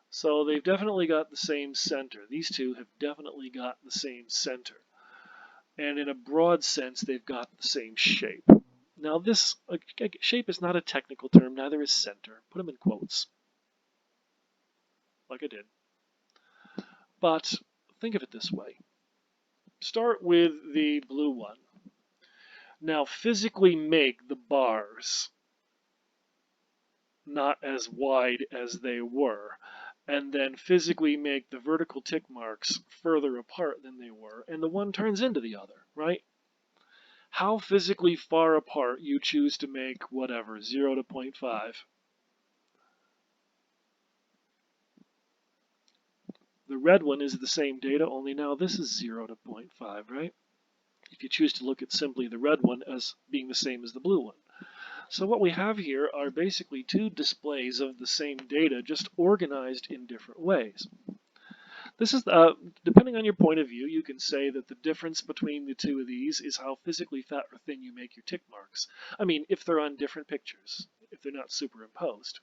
So they've definitely got the same center. These two have definitely got the same center. And in a broad sense, they've got the same shape. Now this shape is not a technical term, neither is center. Put them in quotes, like I did. But think of it this way. Start with the blue one. Now physically make the bars not as wide as they were, and then physically make the vertical tick marks further apart than they were, and the one turns into the other, right? How physically far apart you choose to make whatever, 0 to 0.5. The red one is the same data, only now this is 0 to 0.5, right? If you choose to look at simply the red one as being the same as the blue one. So what we have here are basically two displays of the same data, just organized in different ways. This is, depending on your point of view, you can say that the difference between the two of these is how physically fat or thin you make your tick marks. I mean, if they're on different pictures, if they're not superimposed.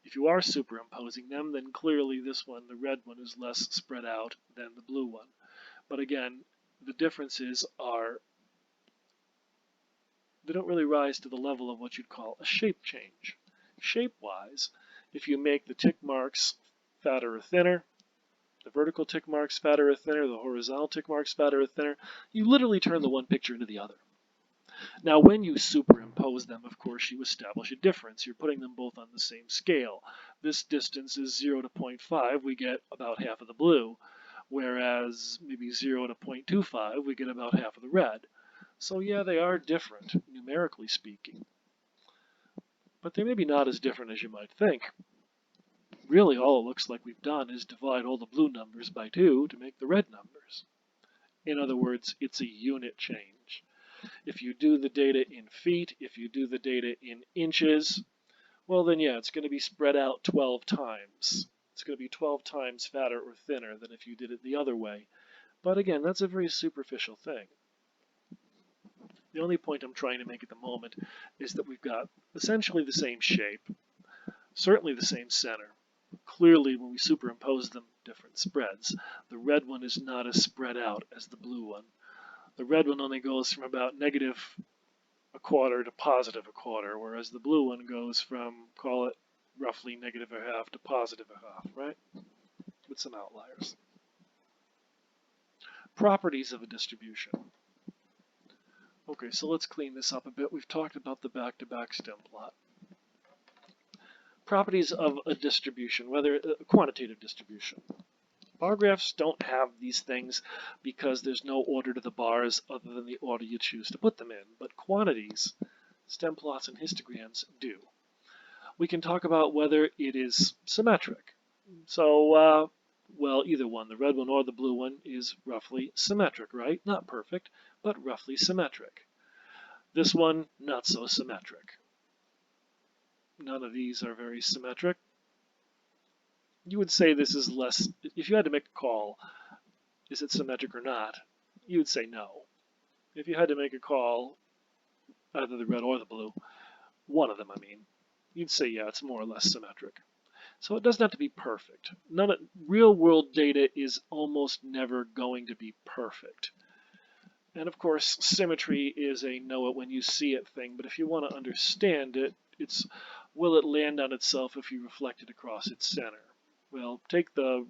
If you are superimposing them, then clearly this one, the red one, is less spread out than the blue one. But again, the differences are they don't really rise to the level of what you'd call a shape change. Shape-wise, if you make the tick marks fatter or thinner, the vertical tick marks fatter or thinner, the horizontal tick marks fatter or thinner, you literally turn the one picture into the other. Now, when you superimpose them, of course, you establish a difference. You're putting them both on the same scale. This distance is 0 to 0.5, we get about half of the blue, whereas maybe 0 to 0.25, we get about half of the red. So yeah, they are different, numerically speaking. But they're maybe not as different as you might think. Really, all it looks like we've done is divide all the blue numbers by 2 to make the red numbers. In other words, it's a unit change. If you do the data in feet, if you do the data in inches, well then yeah, it's going to be spread out 12 times. It's going to be 12 times fatter or thinner than if you did it the other way. But again, that's a very superficial thing. The only point I'm trying to make at the moment is that we've got essentially the same shape, certainly the same center. Clearly, when we superimpose them, different spreads. The red one is not as spread out as the blue one. The red one only goes from about negative a quarter to positive a quarter, whereas the blue one goes from, call it, roughly negative a half to positive a half, right? With some outliers. Properties of a distribution. Okay, so let's clean this up a bit. We've talked about the back-to-back stem plot. Properties of a distribution, whether a quantitative distribution. Bar graphs don't have these things because there's no order to the bars other than the order you choose to put them in. But quantities, stem plots and histograms do. We can talk about whether it is symmetric. So, well, either one, the red one or the blue one, is roughly symmetric, right? Not perfect, but roughly symmetric. This one, not so symmetric. None of these are very symmetric. You would say this is less, if you had to make a call, is it symmetric or not? You would say no. If you had to make a call, either the red or the blue, one of them I mean, you'd say yeah, it's more or less symmetric. So it doesn't have to be perfect. Real world data is almost never going to be perfect. And of course, symmetry is a know it when you see it thing, but if you want to understand it, it's will it land on itself if you reflect it across its center? Well, take the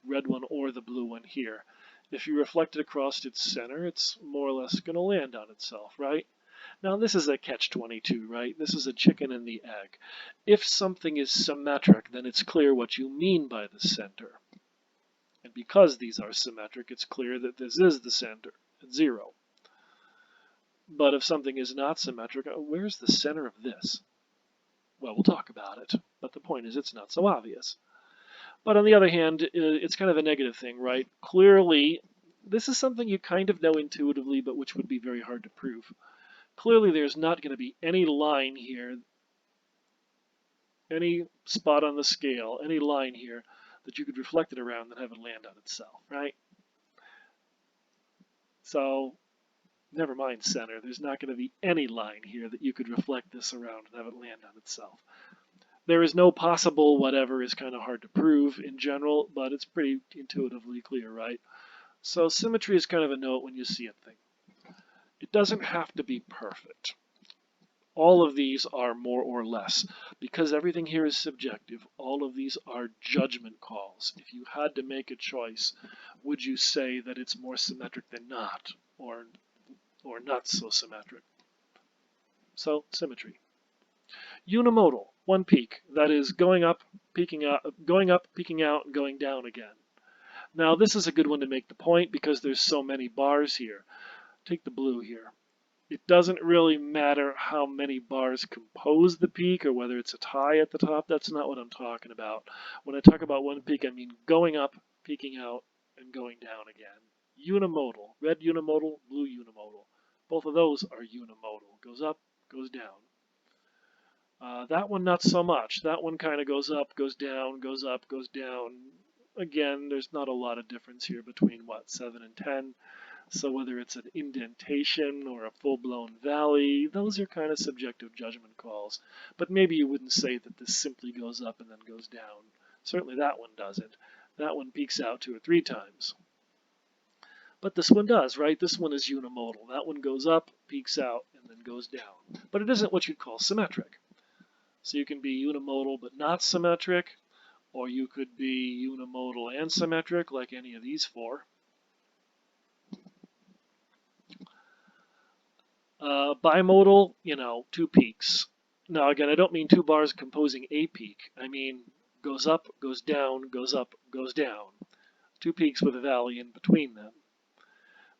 red one or the blue one here. If you reflect it across its center, it's more or less going to land on itself, right? Now this is a catch-22, right? This is a chicken and the egg. If something is symmetric, then it's clear what you mean by the center. And because these are symmetric, it's clear that this is the center at 0. But if something is not symmetric, where's the center of this? Well, we'll talk about it, but the point is it's not so obvious. But on the other hand, it's kind of a negative thing, right? Clearly, this is something you kind of know intuitively, but which would be very hard to prove. Clearly, there's not going to be any line here, any spot on the scale, any line here that you could reflect it around and have it land on itself, right? So, never mind center. There's not going to be any line here that you could reflect this around and have it land on itself. There is no possible whatever is kind of hard to prove in general, but it's pretty intuitively clear, right? So symmetry is kind of a note when you see a thing. It doesn't have to be perfect. All of these are more or less. Because everything here is subjective, all of these are judgment calls. If you had to make a choice, would you say that it's more symmetric than not, or not so symmetric? So, symmetry. Unimodal, one peak, that is going up, peaking out, and going down again. Now this is a good one to make the point because there's so many bars here. Take the blue here. It doesn't really matter how many bars compose the peak or whether it's a tie at the top. That's not what I'm talking about. When I talk about one peak, I mean going up, peaking out, and going down again. Unimodal, red unimodal, blue unimodal. Both of those are unimodal. Goes up, goes down. That one not so much. That one kind of goes up, goes down, goes up, goes down. Again, there's not a lot of difference here between, 7 and 10. So whether it's an indentation or a full-blown valley, those are kind of subjective judgment calls. But maybe you wouldn't say that this simply goes up and then goes down. Certainly that one doesn't. That one peaks out 2 or 3 times. But this one does, right? This one is unimodal. That one goes up, peaks out, and then goes down. But it isn't what you'd call symmetric. So you can be unimodal but not symmetric, or you could be unimodal and symmetric, like any of these four. Bimodal, two peaks. Now, again, I don't mean two bars composing a peak. I mean goes up, goes down, goes up, goes down. Two peaks with a valley in between them.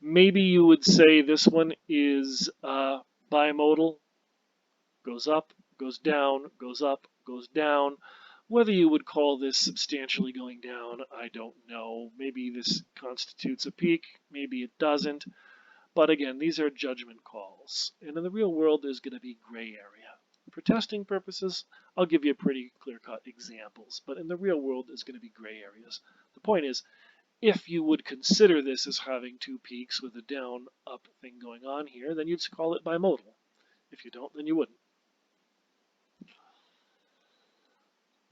Maybe you would say this one is bimodal, goes up, goes down, goes up, goes down. Whether you would call this substantially going down, I don't know. Maybe this constitutes a peak, maybe it doesn't. But again, these are judgment calls. And in the real world, there's going to be gray area. For testing purposes, I'll give you pretty clear-cut examples. But in the real world, there's going to be gray areas. The point is, if you would consider this as having two peaks with a down-up thing going on here, then you'd call it bimodal. If you don't, then you wouldn't.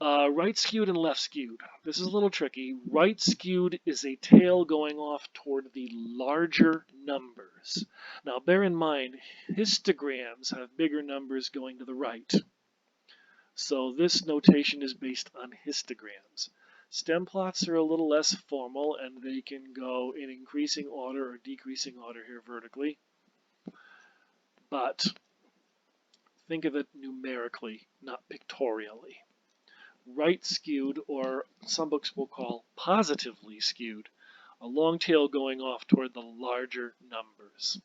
Right skewed and left skewed. This is a little tricky. Right skewed is a tail going off toward the larger numbers. Now bear in mind, histograms have bigger numbers going to the right. So this notation is based on histograms. Stem plots are a little less formal and they can go in increasing order or decreasing order here vertically. But think of it numerically, not pictorially. Right skewed, or some books will call positively skewed, a long tail going off toward the larger numbers.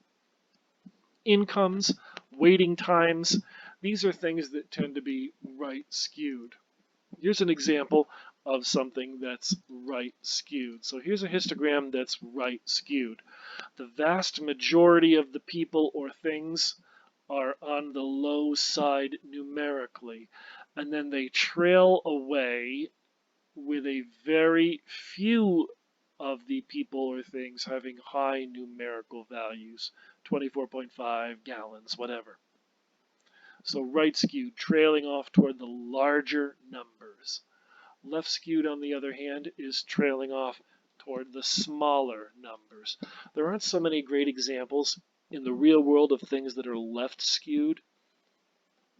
Incomes, waiting times, these are things that tend to be right skewed. Here's an example of something that's right skewed. So here's a histogram that's right skewed. The vast majority of the people or things are on the low side numerically, and then they trail away with a very few of the people or things having high numerical values, 24.5 gallons, whatever. So right skewed, trailing off toward the larger numbers. Left skewed, on the other hand, is trailing off toward the smaller numbers. There aren't so many great examples in the real world of things that are left skewed.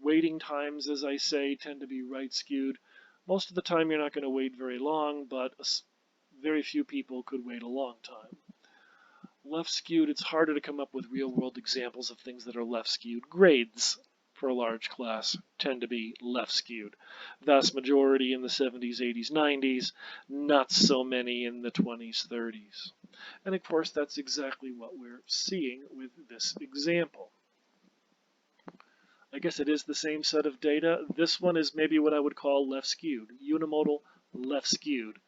Waiting times, as I say, tend to be right skewed. Most of the time you're not going to wait very long, but very few people could wait a long time. Left skewed, it's harder to come up with real world examples of things that are left skewed. Grades for a large class tend to be left skewed. Vast majority in the 70s, 80s, 90s, not so many in the 20s, 30s. And of course, that's exactly what we're seeing with this example. I guess it is the same set of data. This one is maybe what I would call left skewed, unimodal, left skewed.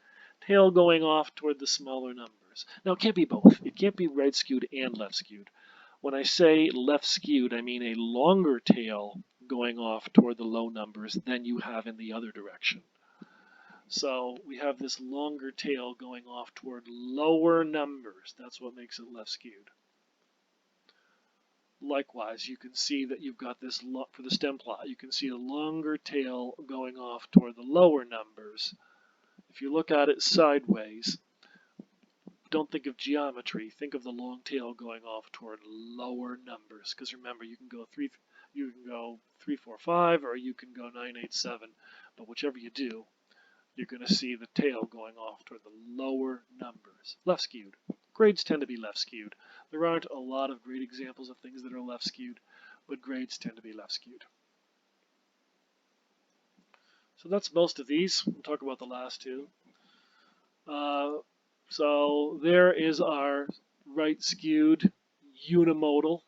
Tail going off toward the smaller numbers. Now, it can't be both. It can't be right skewed and left skewed. When I say left skewed, I mean a longer tail going off toward the low numbers than you have in the other direction. So we have this longer tail going off toward lower numbers. That's what makes it left skewed. Likewise, you can see that you've got this, for the stem plot, you can see a longer tail going off toward the lower numbers. If you look at it sideways, don't think of geometry. Think of the long tail going off toward lower numbers. Because remember, you can go 3, 4, 5, or you can go 9, 8, 7. But whichever you do, you're going to see the tail going off toward the lower numbers. Left skewed. Grades tend to be left skewed. There aren't a lot of great examples of things that are left skewed, but grades tend to be left skewed. So that's most of these. We'll talk about the last two. So there is our right skewed unimodal.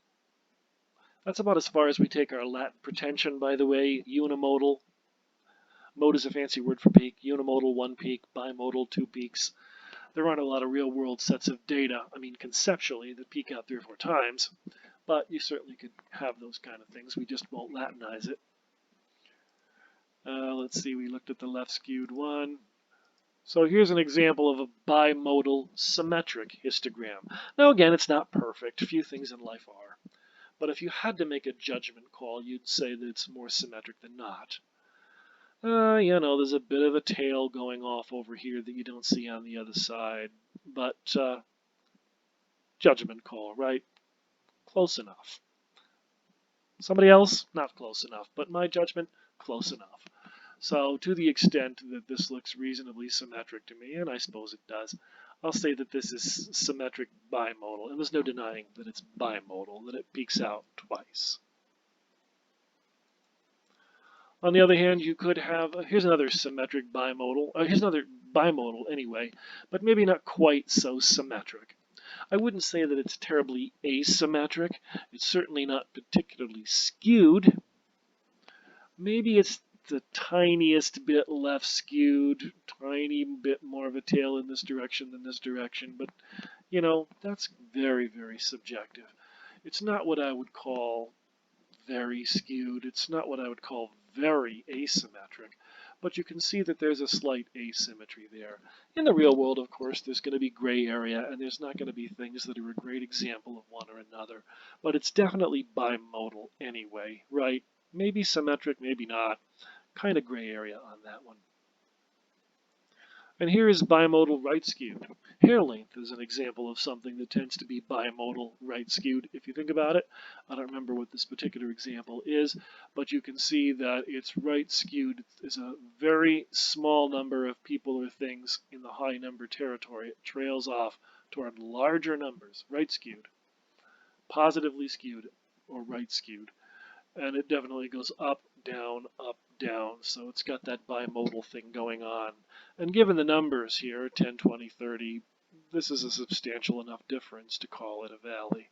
That's about as far as we take our Latin pretension, by the way. Unimodal. Mode is a fancy word for peak. Unimodal, one peak. Bimodal, two peaks. There aren't a lot of real-world sets of data, I mean conceptually, that peak out 3 or 4 times, but you certainly could have those kind of things. We just won't Latinize it. Let's see, we looked at the left skewed one. So here's an example of a bimodal symmetric histogram. Now again, it's not perfect. Few things in life are. But if you had to make a judgment call, you'd say that it's more symmetric than not. There's a bit of a tail going off over here that you don't see on the other side. But Judgment call, right? Close enough. Somebody else, not close enough, but my judgment, close enough. So to the extent that this looks reasonably symmetric to me, and I suppose it does, I'll say that this is symmetric bimodal, and there's no denying that it's bimodal, that it peaks out twice. On the other hand, you could have, here's another symmetric bimodal, here's another bimodal anyway, but maybe not quite so symmetric. I wouldn't say that it's terribly asymmetric. It's certainly not particularly skewed. Maybe it's the tiniest bit left skewed, tiny bit more of a tail in this direction than this direction, but you know, that's very, very subjective. It's not what I would call very skewed. It's not what I would call very asymmetric, but you can see that there's a slight asymmetry there. In the real world, of course, there's going to be gray area, and there's not going to be things that are a great example of one or another, but it's definitely bimodal anyway, right? Maybe symmetric, maybe not. Kind of gray area on that one. And here is bimodal right skewed. Hair length is an example of something that tends to be bimodal right skewed. If you think about it, I don't remember what this particular example is, but you can see that it's right skewed. There's a very small number of people or things in the high number territory. It trails off toward larger numbers, right skewed, positively skewed, or right skewed. And it definitely goes up, down, so it's got that bimodal thing going on. And given the numbers here, 10, 20, 30, this is a substantial enough difference to call it a valley.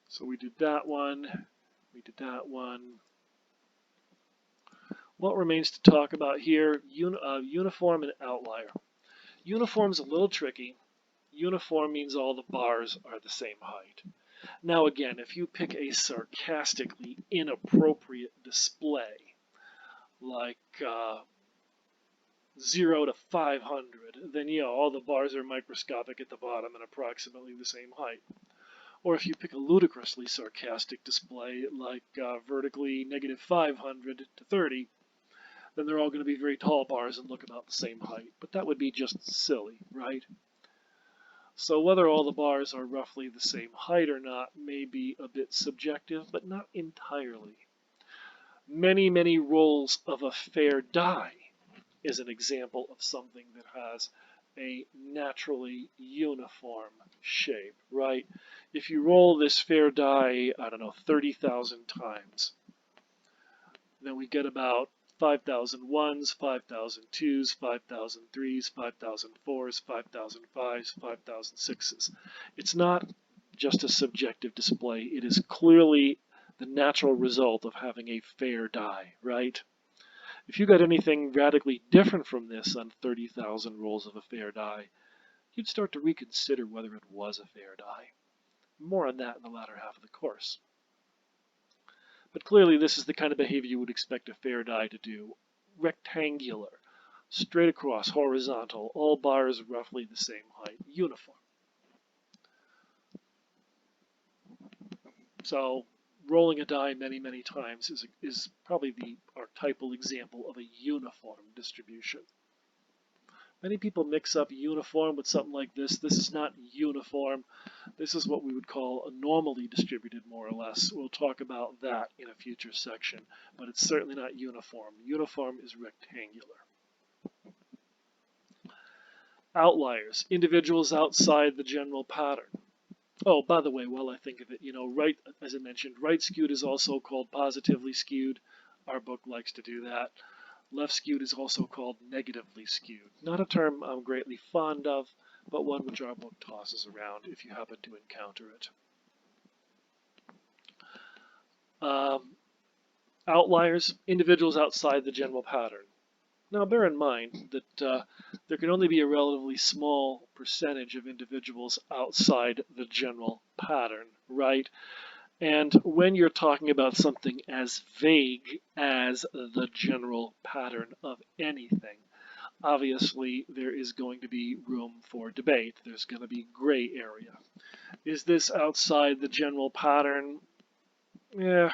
So we did that one, we did that one. What remains to talk about here? Uniform and outlier. Uniform's a little tricky. Uniform means all the bars are the same height. Now again, if you pick a sarcastically inappropriate display, like 0 to 500, then yeah, all the bars are microscopic at the bottom and approximately the same height. Or if you pick a ludicrously sarcastic display, like vertically negative 500 to 30, then they're all going to be very tall bars and look about the same height. But that would be just silly, right? So whether all the bars are roughly the same height or not may be a bit subjective, but not entirely. Many, many rolls of a fair die is an example of something that has a naturally uniform shape, right? If you roll this fair die, I don't know, 30,000 times, then we get about 5,000 ones, 5,000 twos, 5,000 threes, 5,000 fours, 5,000 fives, 5,000 sixes. It's not just a subjective display. It is clearly the natural result of having a fair die, right? If you got anything radically different from this on 30,000 rolls of a fair die, you'd start to reconsider whether it was a fair die. More on that in the latter half of the course. But clearly this is the kind of behavior you would expect a fair die to do. Rectangular, straight across, horizontal, all bars roughly the same height, uniform. So rolling a die many, many times is probably the archetypal example of a uniform distribution. Many people mix up uniform with something like this. This is not uniform. This is what we would call a normally distributed, more or less. We'll talk about that in a future section, but it's certainly not uniform. Uniform is rectangular. Outliers, individuals outside the general pattern. Oh, by the way, while I think of it, right, as I mentioned, right skewed is also called positively skewed. Our book likes to do that. Left skewed is also called negatively skewed. Not a term I'm greatly fond of, but one which our book tosses around if you happen to encounter it. Outliers, individuals outside the general pattern. Now bear in mind that there can only be a relatively small percentage of individuals outside the general pattern, right? And when you're talking about something as vague as the general pattern of anything, obviously there is going to be room for debate. There's going to be gray area. Is this outside the general pattern? Yeah.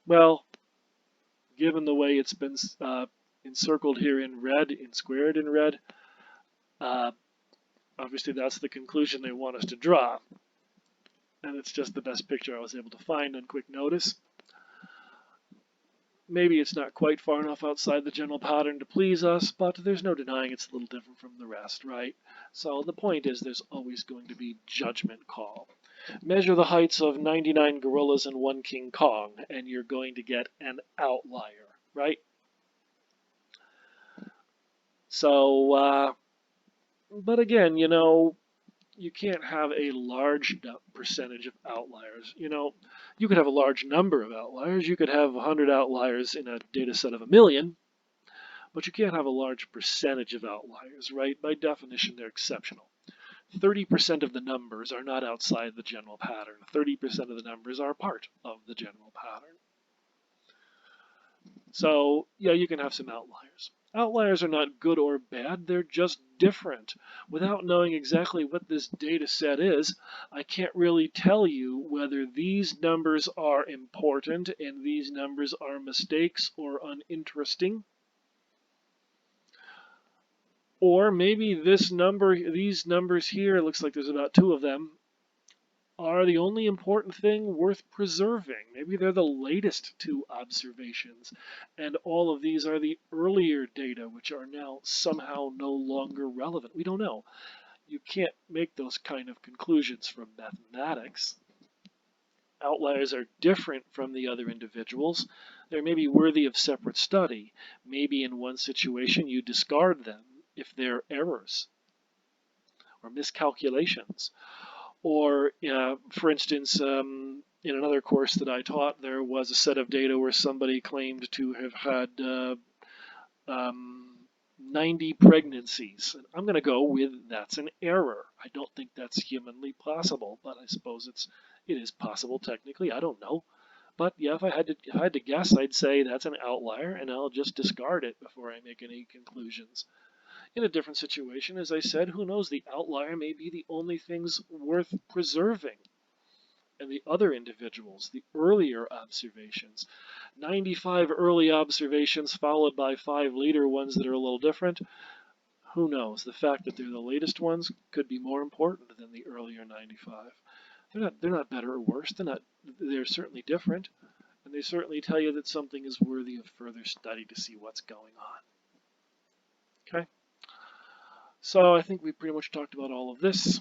Well, given the way it's been encircled here in red, squared in red, Obviously, that's the conclusion they want us to draw. And it's just the best picture I was able to find on quick notice. Maybe it's not quite far enough outside the general pattern to please us, but there's no denying it's a little different from the rest, right? So the point is there's always going to be judgment call. Measure the heights of 99 gorillas and one King Kong, and you're going to get an outlier, right? So, but again, you can't have a large percentage of outliers. You could have a large number of outliers. You could have 100 outliers in a data set of 1,000,000, but you can't have a large percentage of outliers, right? By definition, they're exceptional. 30% of the numbers are not outside the general pattern. 30% of the numbers are part of the general pattern. So, yeah, you can have some outliers. Outliers are not good or bad, they're just different. Without knowing exactly what this data set is, I can't really tell you whether these numbers are important and these numbers are mistakes or uninteresting. Or maybe these numbers here, it looks like there's about 2 of them, are the only important thing worth preserving. Maybe they're the latest 2 observations, and all of these are the earlier data, which are now somehow no longer relevant. We don't know. You can't make those kind of conclusions from mathematics. Outliers are different from the other individuals. They may be worthy of separate study. Maybe in one situation you discard them if they're errors or miscalculations. Or, for instance, in another course that I taught, there was a set of data where somebody claimed to have had 90 pregnancies. And I'm going to go with that's an error. I don't think that's humanly possible, but I suppose it is possible technically. I don't know. But yeah, if I had to guess, I'd say that's an outlier, and I'll just discard it before I make any conclusions. In a different situation, as I said, who knows, the outlier may be the only things worth preserving. And the other individuals, the earlier observations, 95 early observations followed by 5 later ones that are a little different, who knows? The fact that they're the latest ones could be more important than the earlier 95. They're not better or worse. They're certainly different, and they certainly tell you that something is worthy of further study to see what's going on. Okay? So I think we pretty much talked about all of this.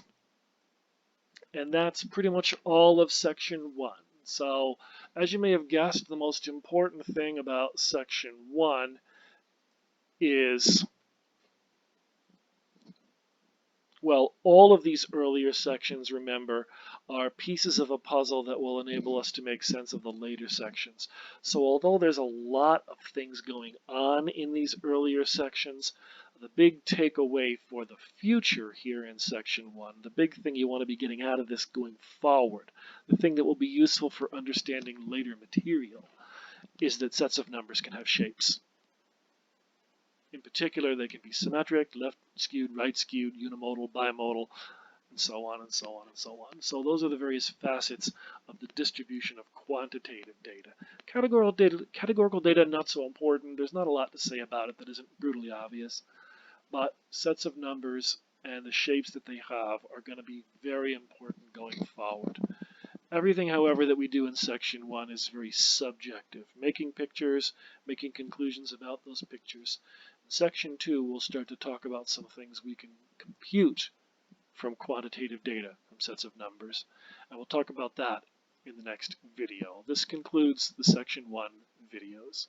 And that's pretty much all of section 1. So as you may have guessed, the most important thing about section 1 is, well, all of these earlier sections, remember, are pieces of a puzzle that will enable us to make sense of the later sections. So although there's a lot of things going on in these earlier sections, the big takeaway for the future here in section 1, the big thing you want to be getting out of this going forward, the thing that will be useful for understanding later material, is that sets of numbers can have shapes. In particular, they can be symmetric, left skewed, right skewed, unimodal, bimodal, and so on and so on and so on. So those are the various facets of the distribution of quantitative data. Categorical data, not so important. There's not a lot to say about it that isn't brutally obvious. But sets of numbers and the shapes that they have are going to be very important going forward. Everything, however, that we do in section 1 is very subjective. Making pictures, making conclusions about those pictures. In section 2, we'll start to talk about some things we can compute from quantitative data, from sets of numbers. And we'll talk about that in the next video. This concludes the section 1 videos.